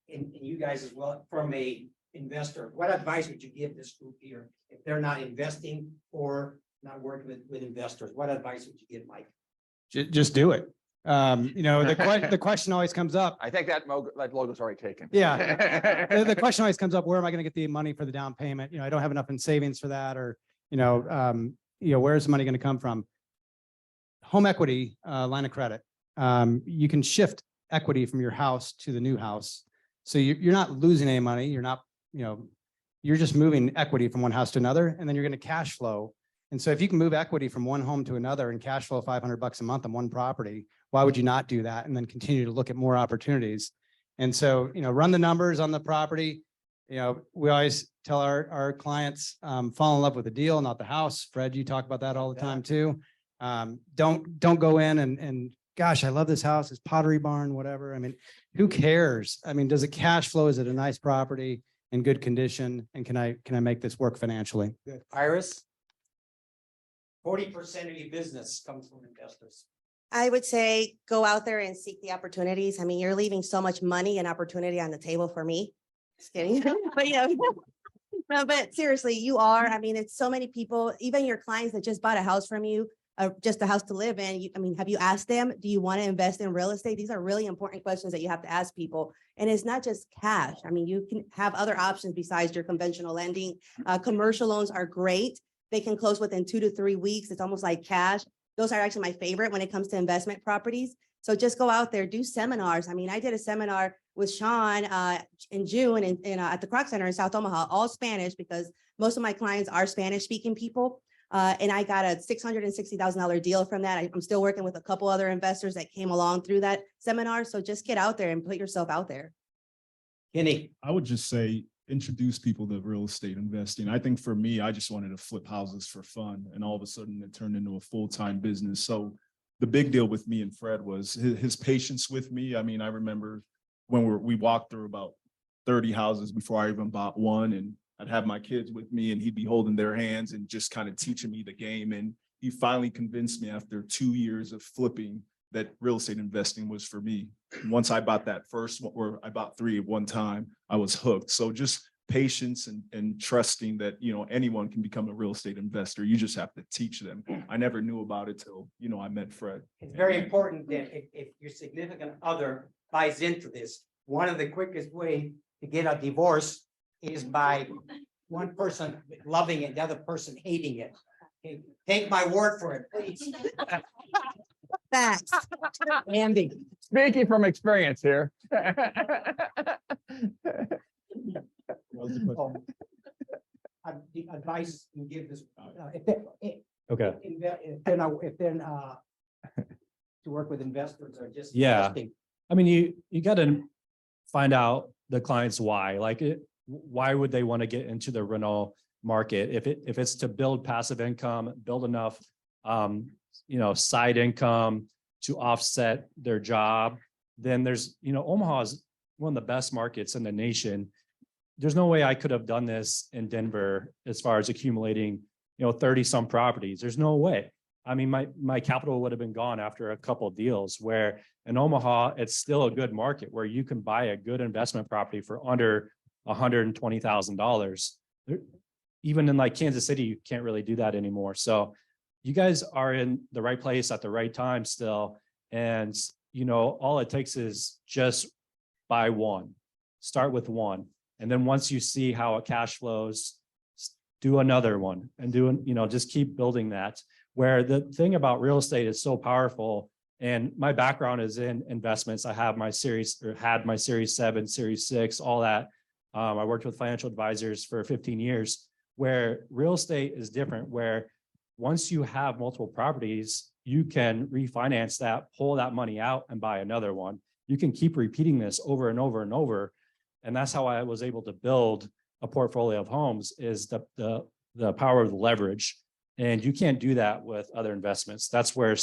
S5: and you guys as well from a investor? What advice would you give this group here if they're not investing or not working with investors? What advice would you give Mike?
S6: Just do it. The question always comes up.
S1: I think that logo's already taken.
S6: Yeah. The question always comes up, where am I going to get the money for the down payment? I don't have enough in savings for that, or, where's the money going to come from? Home equity, line of credit. You can shift equity from your house to the new house. So you're not losing any money. You're not, you're just moving equity from one house to another, and then you're going to cash flow. And so if you can move equity from one home to another and cash flow $500 a month on one property, why would you not do that? And then continue to look at more opportunities. And so, run the numbers on the property. We always tell our clients, fall in love with the deal, not the house. Fred, you talk about that all the time too. Don't go in and gosh, I love this house. It's Pottery Barn, whatever. I mean, who cares? I mean, does it cash flow? Is it a nice property in good condition? And can I make this work financially?
S5: Iris? 40% of your business comes from investors.
S7: I would say go out there and seek the opportunities. I mean, you're leaving so much money and opportunity on the table for me. Just kidding. But no, but seriously, you are. I mean, it's so many people, even your clients that just bought a house from you, just a house to live in. I mean, have you asked them, do you want to invest in real estate? These are really important questions that you have to ask people. And it's not just cash. I mean, you can have other options besides your conventional lending. Commercial loans are great. They can close within 2 to 3 weeks. It's almost like cash. Those are actually my favorite when it comes to investment properties. So just go out there, do seminars. I mean, I did a seminar with Sean in June at the Kroc Center in South Omaha, all Spanish, because most of my clients are Spanish speaking people. And I got a $660,000 deal from that. I'm still working with a couple other investors that came along through that seminar. So just get out there and put yourself out there.
S5: Kenny?
S8: I would just say, introduce people to real estate investing. I think for me, I just wanted to flip houses for fun, and all of a sudden it turned into a full-time business. So the big deal with me and Fred was his patience with me. I mean, I remember when we walked through about 30 houses before I even bought one, and I'd have my kids with me and he'd be holding their hands and just kind of teaching me the game. And he finally convinced me after 2 years of flipping that real estate investing was for me. Once I bought that first one, or I bought 3 at one time, I was hooked. So just patience and trusting that, anyone can become a real estate investor. You just have to teach them. I never knew about it till, I met Fred.
S5: It's very important that if your significant other buys into this, one of the quickest way to get a divorce is by one person loving it, the other person hating it. Okay, take my word for it, please.
S7: Facts.
S5: Andy?
S1: Speaking from experience here.
S5: The advice you give this.
S9: Okay.
S5: If they're to work with investors or just.
S9: Yeah.
S5: investing.
S9: I mean, you got to find out the client's why. Why would they want to get into the rental market? If it's to build passive income, build enough, side income to offset their job, then there's, Omaha is one of the best markets in the nation. There's no way I could have done this in Denver as far as accumulating, 30 some properties. There's no way. I mean, my capital would have been gone after a couple of deals, where in Omaha, it's still a good market where you can buy a good investment property for under $120,000. Even in like Kansas City, you can't really do that anymore. So you guys are in the right place at the right time still. And, all it takes is just buy one, start with one. And then once you see how it cash flows, do another one and just keep building that. Where the thing about real estate is so powerful, and my background is in investments. I have had my series 7, series 6, all that. I worked with financial advisors for 15 years, where real estate is different, where once you have multiple properties, you can refinance that, pull that money out and buy another one. You can keep repeating this over and over and over. And that's how I was able to build a portfolio of homes, is the power of the leverage. And you can't do that with other investments. That's where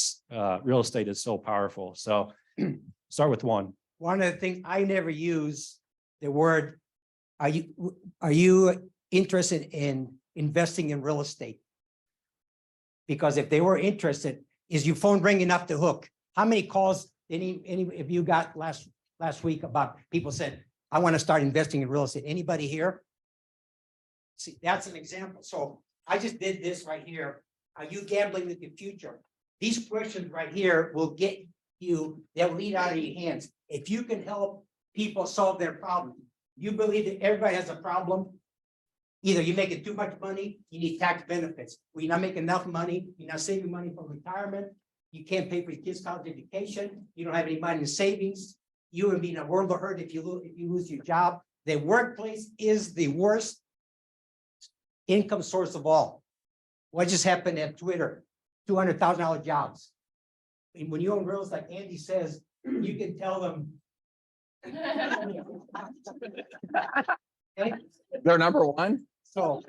S9: real estate is so powerful. So start with one.
S5: One of the things I never use the word, are you interested in investing in real estate? Because if they were interested, is your phone ringing up the hook? How many calls any of you got last week about people said, I want to start investing in real estate? Anybody here? See, that's an example. So I just did this right here. Are you gambling with the future? These questions right here will get you, they'll lead out of your hands. If you can help people solve their problem, you believe that everybody has a problem. Either you're making too much money, you need tax benefits. Well, you're not making enough money, you're not saving money for retirement, you can't pay for your kids' college education, you don't have any money in savings. You would be in a world of hurt if you lose your job. The workplace is the worst income source of all. What just happened at Twitter? $200,000 jobs. And when you own real estate, like Andy says, you can tell them. Okay,
S1: They're number one.
S5: so.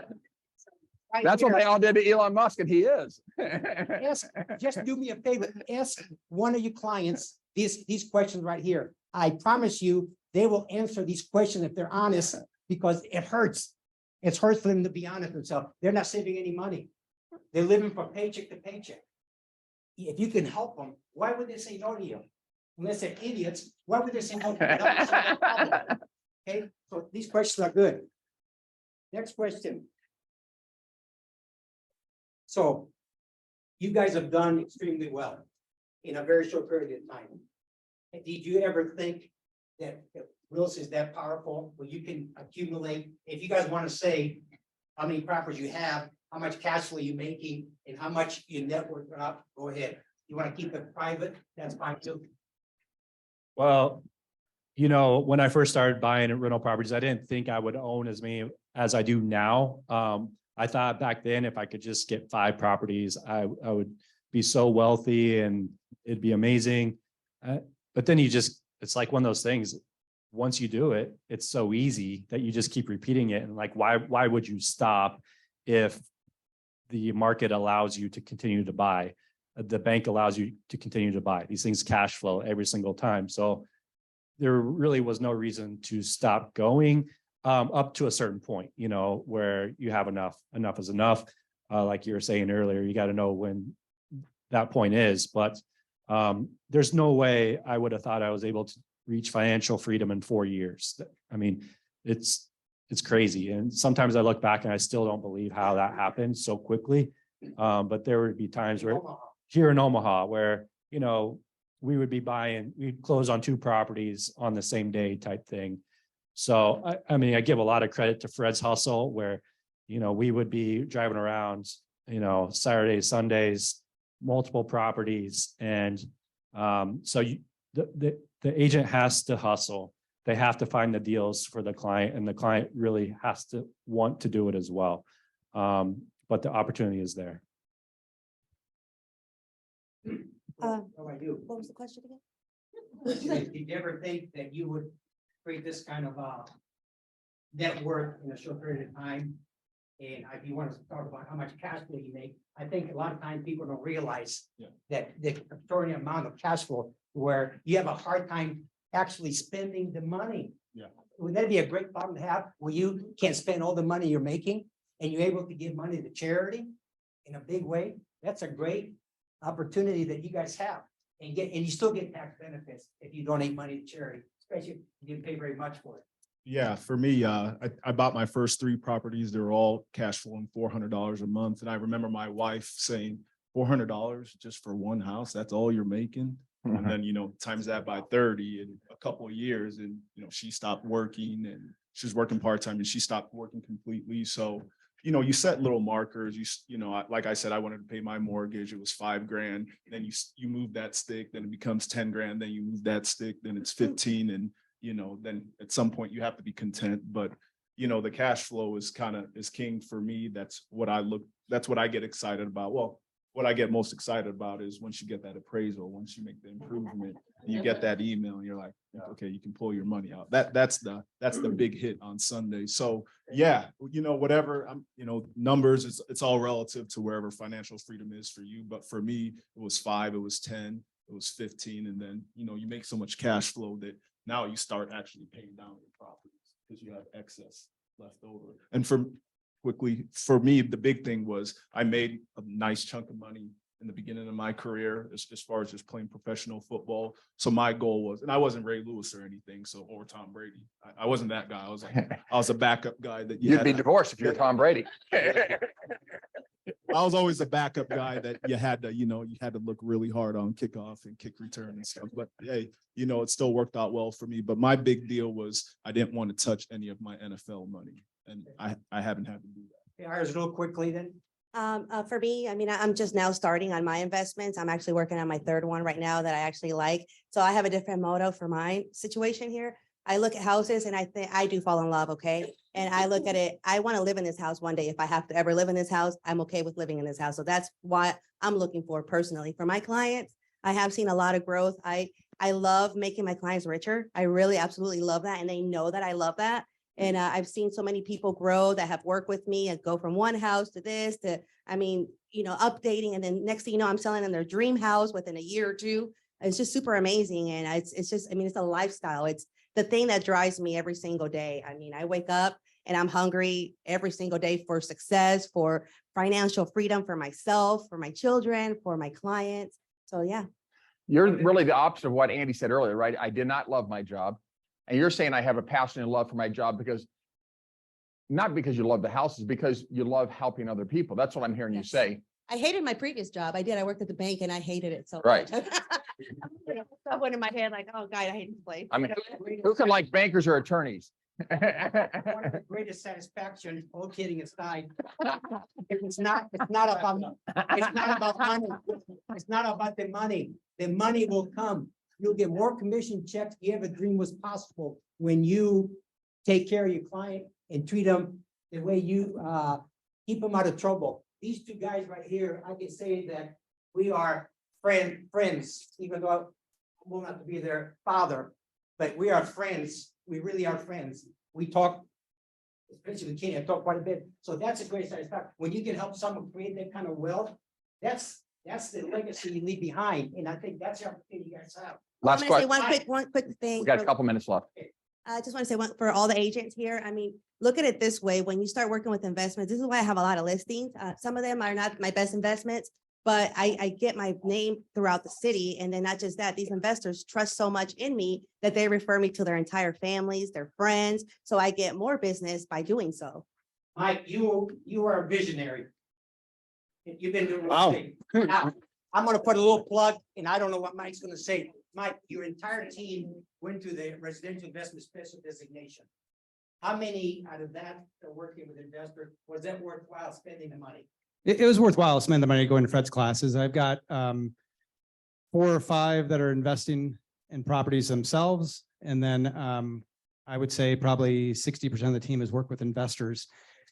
S5: right
S1: That's what
S5: here,
S1: they all did to Elon Musk, and he is.
S5: ask, just do me a favor, ask one of your clients these questions right here. I promise you, they will answer these questions if they're honest, because it hurts. It's hurts for them to be honest with themselves. They're not saving any money. They're living from paycheck to paycheck. If you can help them, why would they say no to you? Unless they're idiots, why would they say no? to you? Help them solve their problem. Okay, so these questions are good. Next question. So you guys have done extremely well in a very short period of time. And did you ever think that real estate is that powerful, where you can accumulate, if you guys want to say how many properties you have, how much cash flow you're making, and how much your net worth went up, go ahead. You want to keep it private, that's fine too.
S9: Well, you know, when I first started buying rental properties, I didn't think I would own as many as I do now. I thought back then if I could just get 5 properties, I would be so wealthy and it'd be amazing. But then it's like one of those things. Once you do it, it's so easy that you just keep repeating it. And like, why would you stop if the market allows you to continue to buy? The bank allows you to continue to buy. These things cash flow every single time. So there really was no reason to stop going up to a certain point, you know, where you have enough is enough. Like you were saying earlier, you got to know when that point is, but there's no way I would have thought I was able to reach financial freedom in 4 years. I mean, it's crazy. And sometimes I look back and I still don't believe how that happened so quickly. But there would be times where here in Omaha, where, you know, we'd close on 2 properties on the same day type thing. So, I mean, I give a lot of credit to Fred's hustle where, you know, we would be driving around, you know, Saturdays, Sundays, multiple properties. And so the agent has to hustle. They have to find the deals for the client, and the client really has to want to do it as well. But the opportunity is there.
S5: How about you?
S7: What was the question again?
S5: Did you ever think that you would create this kind of net worth in a short period of time? And if you want to talk about how much cash flow you make, I think a lot of times people don't realize that the extraordinary amount of cash flow where you have a hard time actually spending the money.
S8: Yeah.
S5: Would that be a great problem to have, where you can't spend all the money you're making and you're able to give money to charity in a big way? That's a great opportunity that you guys have, and you still get tax benefits if you donate money to charity, especially if you didn't pay very much for it.
S8: Yeah, for me, I bought my first 3 properties. They were all cash flowing $400 a month. And I remember my wife saying, $400 just for one house, that's all you're making. And then, you know, times that by 30 in a couple of years. And, you know, she stopped working and she was working part-time and she stopped working completely. So, you know, you set little markers, you know, like I said, I wanted to pay my mortgage. It was $5,000. Then you move that stick, then it becomes 10 grand. Then you move that stick, then it's 15. And, you know, then at some point you have to be content. But, you know, the cash flow is king for me. That's what I get excited about. Well, what I get most excited about is once you get that appraisal, once you make the improvement, you get that email and you're like, okay, you can pull your money out. That's the big hit on Sunday. So yeah, you know, whatever, you know, numbers, it's all relative to wherever financial freedom is for you. But for me, it was 5, it was 10, it was 15. And then, you know, you make so much cash flow that now you start actually paying down your properties because you have excess left over. And for me, the big thing was I made a nice chunk of money in the beginning of my career as far as just playing professional football. So my goal was, and I wasn't Ray Lewis or anything, or Tom Brady. I wasn't that guy. I was a backup guy that
S1: You'd be divorced if you're Tom Brady.
S8: I was always a backup guy that you had to look really hard on kickoff and kick return and stuff. But hey, you know, it still worked out well for me. But my big deal was I didn't want to touch any of my NFL money. And I haven't had to do that.
S5: Okay, ours real quickly then.
S7: For me, I mean, I'm just now starting on my investments. I'm actually working on my third one right now that I actually like. So I have a different motto for my situation here. I look at houses and I think I do fall in love, okay? And I look at it, I want to live in this house one day. If I have to ever live in this house, I'm okay with living in this house. So that's what I'm looking for personally. For my clients, I have seen a lot of growth. I love making my clients richer. I really absolutely love that. And they know that I love that. And I've seen so many people grow that have worked with me and go from one house to this to, I mean, updating. And then next thing you know, I'm selling them their dream house within a year or two. It's just super amazing. And it's just, I mean, it's a lifestyle. It's the thing that drives me every single day. I mean, I wake up and I'm hungry every single day for success, for financial freedom for myself, for my children, for my clients. So yeah.
S1: You're really the opposite of what Andy said earlier, right? I did not love my job. And you're saying I have a passion and love for my job because not because you love the houses, because you love helping other people. That's what I'm hearing you
S7: Yes.
S1: say.
S7: I hated my previous job. I did. I worked at the bank and I hated it so
S1: Right.
S7: much. I went in my head like, oh God, I hate this place.
S1: I mean, who can like bankers or attorneys?
S5: One of the greatest satisfaction, all kidding aside, it's not about money. It's not about the money. The money will come. You'll get more commission checks. You ever dream was possible when you take care of your client and treat them the way you keep them out of trouble. These two guys right here, I can say that we are friends, even though I will not be their father, but we are friends. We really are friends. We talk, especially with Kenny, I talk quite a bit. So that's a great satisfaction. When you can help someone create that kind of wealth, that's the legacy you leave behind. And I think that's the opportunity you guys have.
S1: Last
S7: I'm gonna say
S1: question.
S7: one quick thing.
S1: We got a
S7: for-
S1: couple minutes left.
S7: I just want to say one for all the agents here. I mean, look at it this way. When you start working with investments, this is why I have a lot of listings. Some of them are not my best investments, but I get my name throughout the city. And then not just that, these investors trust so much in me that they refer me to their entire families, their friends. So I get more business by doing so.
S5: Mike, you are a visionary. You've been doing.
S8: Wow.
S5: Now, I'm gonna put a little plug, and I don't know what Mike's gonna say. Mike, your entire team went to the residential investment special designation. How many out of that are working with investors? Was that worthwhile spending the money?
S6: It was worthwhile spending the money going to Fred's classes. I've got 4 or 5 that are investing in properties themselves. And then I would say probably 60% of the team has worked with investors.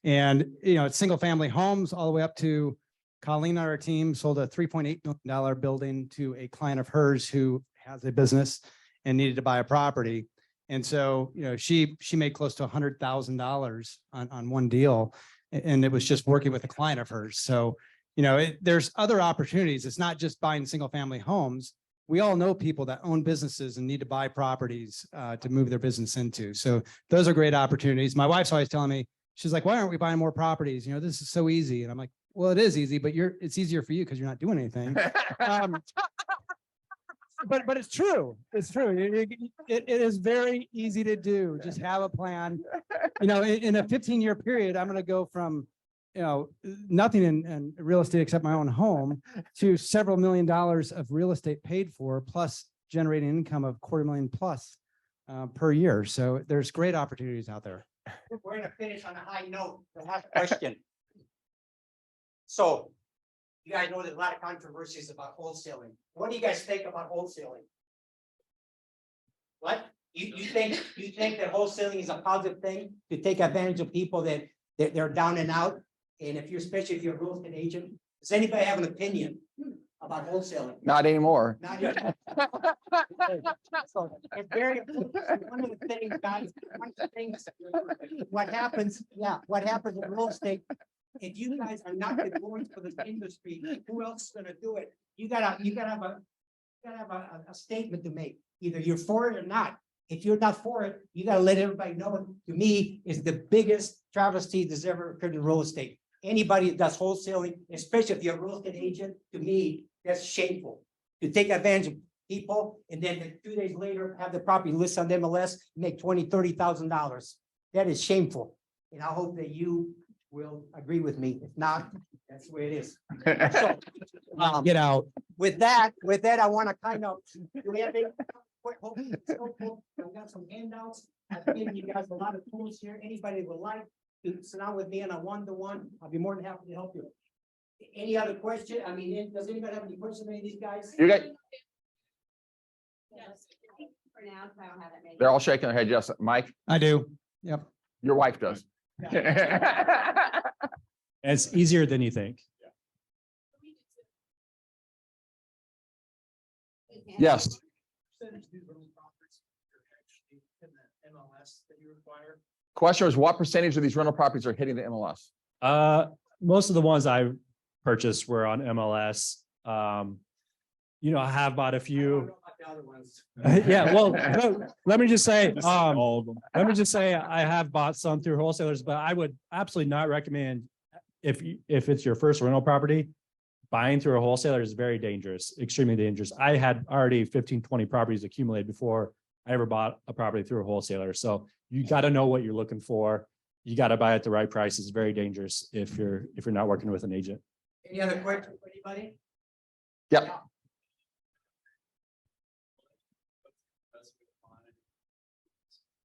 S6: And, it's single family homes all the way up to Colleen on our team sold a $3.8 million building to a client of hers who has a business and needed to buy a property. And so, she made close to $100,000 on one deal. And it was just working with a client of hers. So, there's other opportunities. It's not just buying single family homes. We all know people that own businesses and need to buy properties to move their business into. So those are great opportunities. My wife's always telling me, she's like, why aren't we buying more properties? This is so easy. And I'm like, well, it is easy, but it's easier for you because you're not doing anything. But it's true. It's true. It is very easy to do. Just have a plan. In a 15-year period, I'm going to go from, nothing in real estate except my own home to several $1 million of real estate paid for, plus generating income of $250,000 plus per year. So there's great opportunities out there.
S5: We're gonna finish on a high note. The last question. So you guys know there's a lot of controversies about wholesaling. What do you guys think about wholesaling? What? You think that wholesaling is a positive thing to take advantage of people that they're down and out? And especially if you're a real estate agent, does anybody have an opinion about wholesaling?
S1: Not anymore.
S5: Not yet. So it's very important. One of the things, guys, what happens in real estate, if you guys are not the voice for this industry, who else is gonna do it? You gotta have a statement to make. Either you're for it or not. If you're not for it, you gotta let everybody know. To me, is the biggest travesty that's ever occurred in real estate. Anybody that does wholesaling, especially if you're a real estate agent, to me, that's shameful. To take advantage of people and then 2 days later have the property listed on MLS, make $20,000, $30,000. That is shameful. And I hope that you will agree with me. If not, that's the way it is. So,
S6: Get out.
S5: with that, I want to kind of, do we have any? I've got some handouts. I've given you guys a lot of tools here. Anybody would like to sit down with me on a one-to-one, I'll be more than happy to help you. Any other question? I mean, does anybody have any questions of any of these guys?
S1: You got,
S7: For now, 'cause I don't have that many.
S1: they're all shaking their head. Yes, Mike,
S6: I do. Yep.
S1: your wife does.
S9: It's easier than you think.
S1: Yes. Question is, what percentage of these rental properties are hitting the MLS?
S9: Most of the ones I purchased were on MLS. I have bought a few. Yeah, well, let me just say,
S8: All of them.
S9: let me just say, I have bought some through wholesalers, but I would absolutely not recommend if it's your first rental property, buying through a wholesaler is very dangerous, extremely dangerous. I had already 15, 20 properties accumulated before I ever bought a property through a wholesaler. So you got to know what you're looking for. You got to buy at the right price. It's very dangerous if you're not working with an agent.
S5: Any other questions, for anybody?
S1: Yep.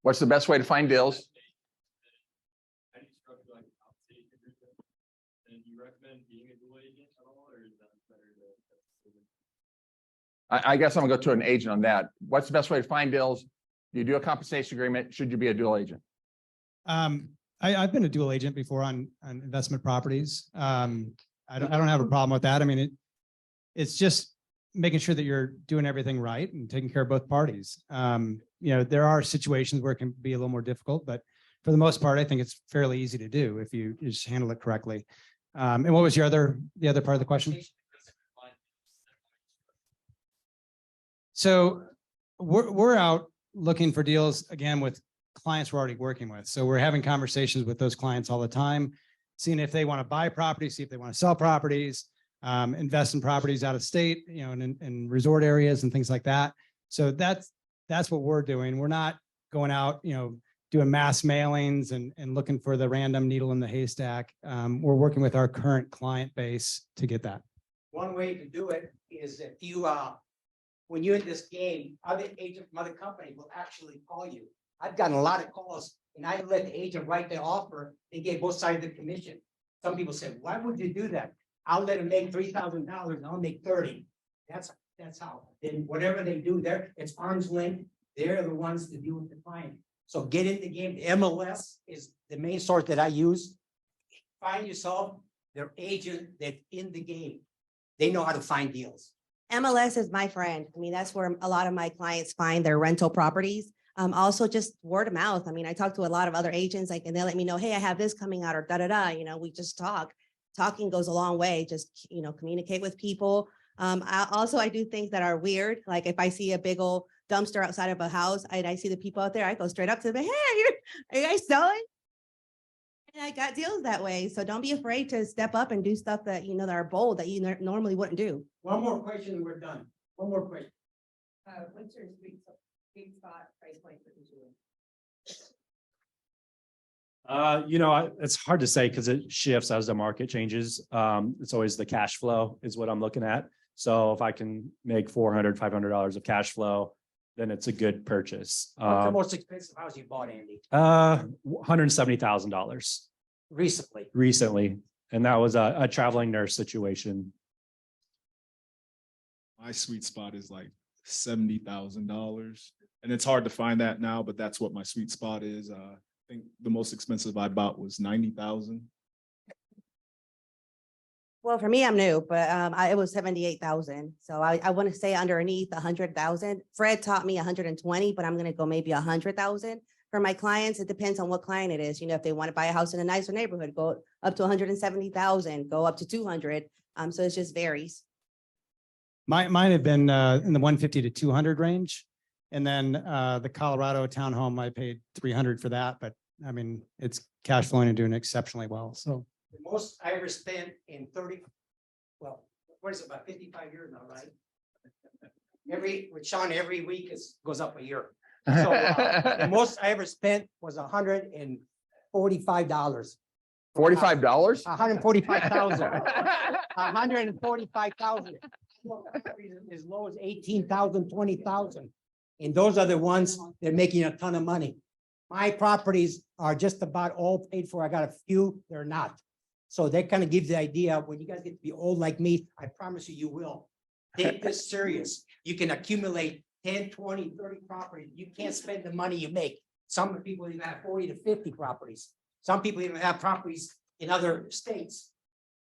S1: What's the best way to find deals? I guess I'm gonna go to an agent on that. What's the best way to find deals? Do you do a compensation agreement? Should you be a dual agent?
S6: I've been a dual agent before on investment properties. I don't have a problem with that. I mean, it's just making sure that you're doing everything right and taking care of both parties. There are situations where it can be a little more difficult, but for the most part, I think it's fairly easy to do if you just handle it correctly. And what was the other part of the question? So we're out looking for deals again with clients we're already working with. So we're having conversations with those clients all the time, seeing if they want to buy properties, see if they want to sell properties, invest in properties out of state, in resort areas and things like that. So that's what we're doing. We're not going out, doing mass mailings and looking for the random needle in the haystack. We're working with our current client base to get that.
S5: One way to do it is if you, when you're in this game, other agents from other companies will actually call you. I've gotten a lot of calls and I let the agent write the offer. They gave both sides of the commission. Some people said, why would you do that? I'll let them make $3,000 and I'll make 30. That's how. Then whatever they do there, it's arm's length. They're the ones to deal with the client. So get in the game. The MLS is the main source that I use. Find yourself their agent that's in the game. They know how to find deals.
S7: MLS is my friend. I mean, that's where a lot of my clients find their rental properties. Also just word of mouth. I mean, I talk to a lot of other agents, and they let me know, hey, I have this coming out, or we just talk. Talking goes a long way. Just, communicate with people. I do things that are weird. Like if I see a big old dumpster outside of a house, and I see the people out there, I go straight up to them. Hey, are you guys selling? And I got deals that way. So don't be afraid to step up and do stuff that, that are bold that you normally wouldn't do.
S5: One more question and we're done. One more question.
S7: What's your sweet spot price point for
S9: It's hard to say because it shifts as the market changes. It's always the cash flow is what I'm looking at. So if I can make $400, $500 of cash flow, then it's a good purchase.
S5: What's the most expensive house you bought, Andy?
S9: $170,000
S5: Recently.
S9: and that was a traveling nurse situation.
S8: My sweet spot is like $70,000. And it's hard to find that now, but that's what my sweet spot is. I think the most expensive I bought was $90,000.
S7: Well, for me, I'm new, but it was 78,000. So I want to say underneath 100,000. Fred taught me 120, but I'm going to go maybe 100,000. For my clients, it depends on what client it is. If they want to buy a house in a nicer neighborhood, go up to 170,000, go up to 200. So it just varies.
S6: Mine have been in the 150 to 200 range. And then the Colorado townhome, I paid 300 for that, but I mean, it's cash flowing and doing exceptionally well. So
S5: The most I ever spent in what is it, about 55 years now, right? With Sean, every week goes up a year. So the most I ever spent was $145.
S1: $45?
S5: $145,000. $145,000. As low as 18,000, 20,000. And those are the ones that are making a ton of money. My properties are just about all paid for. I got a few, they're not. So that kind of gives the idea, when you guys get to be old like me, I promise you, you will. Take this serious. You can accumulate 10, 20, 30 properties. You can't spend the money you make. Some people even have 40 to 50 properties. Some people even have properties in other states.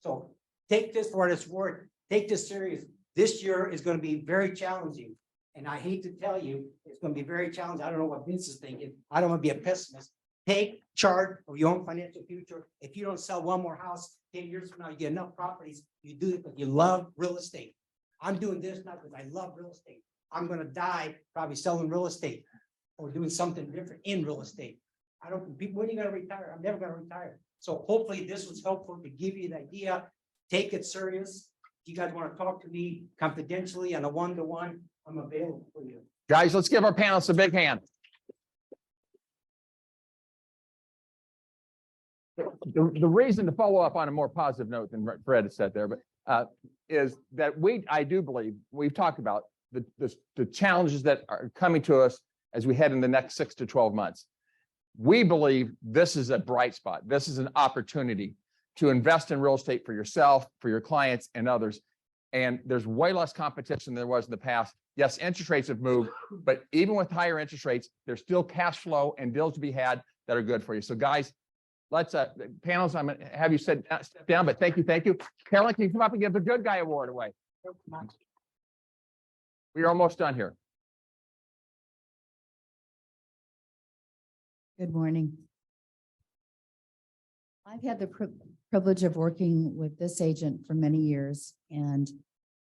S5: So take this for what it's worth. Take this serious. This year is going to be very challenging. And I hate to tell you, it's going to be very challenging. I don't know what Vince is thinking. I don't want to be a pessimist. Take charge of your own financial future. If you don't sell one more house 10 years from now, you get enough properties. You do it because you love real estate. I'm doing this not because I love real estate. I'm going to die probably selling real estate or doing something different in real estate. I don't, people, when are you going to retire? I'm never going to retire. So hopefully this was helpful to give you an idea. Take it serious. If you guys want to talk to me confidentially on a one-to-one, I'm available for you.
S1: Guys, let's give our panelists a big hand. The reason to follow up on a more positive note than Fred has said there, but is that I do believe we've talked about the challenges that are coming to us as we head in the next 6 to 12 months. We believe this is a bright spot. This is an opportunity to invest in real estate for yourself, for your clients and others. And there's way less competition than there was in the past. Yes, interest rates have moved, but even with higher interest rates, there's still cash flow and deals to be had that are good for you. So guys, let's panels, I'm gonna have you step down, but thank you. Carolyn, can you come up and give the good guy award away? We're almost done here.
S10: Good morning. I've had the privilege of working with this agent for many years, and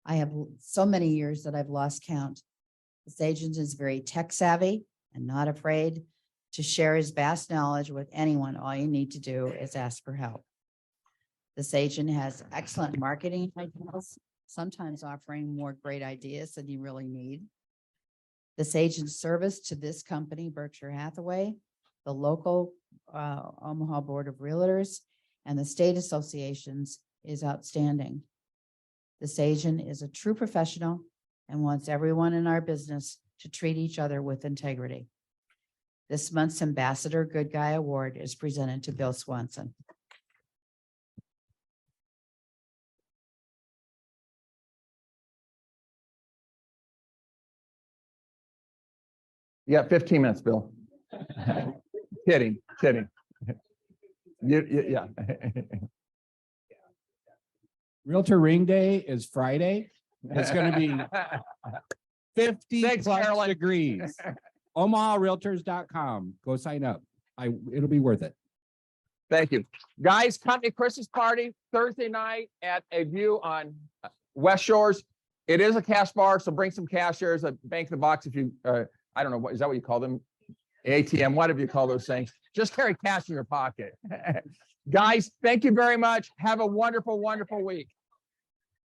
S10: I have so many years that I've lost count. This agent is very tech savvy and not afraid to share his vast knowledge with anyone. All you need to do is ask for help. This agent has excellent marketing ideas, sometimes offering more great ideas than you really need. This agent's service to this company, Berkshire Hathaway, the local Omaha Board of Realtors, and the state associations is outstanding. This agent is a true professional and wants everyone in our business to treat each other with integrity. This month's Ambassador Good Guy Award is presented to Bill Swanson.
S1: You got 15 minutes, Bill. Kidding. Yeah.
S11: Realtor Ring Day is Friday. It's going to be 50
S1: Thanks,
S11: plus
S1: Carolyn.
S11: degrees. OmahaRealtors.com. Go sign up. It'll be worth it.
S1: Thank you. Guys, company Christmas party Thursday night at a View on West Shores. It is a cash bar, so bring some cash. There's a bank in the box if you, I don't know, what is that what you call them? ATM, whatever you call those things. Just carry cash in your pocket. Guys, thank you very much. Have a wonderful, wonderful week.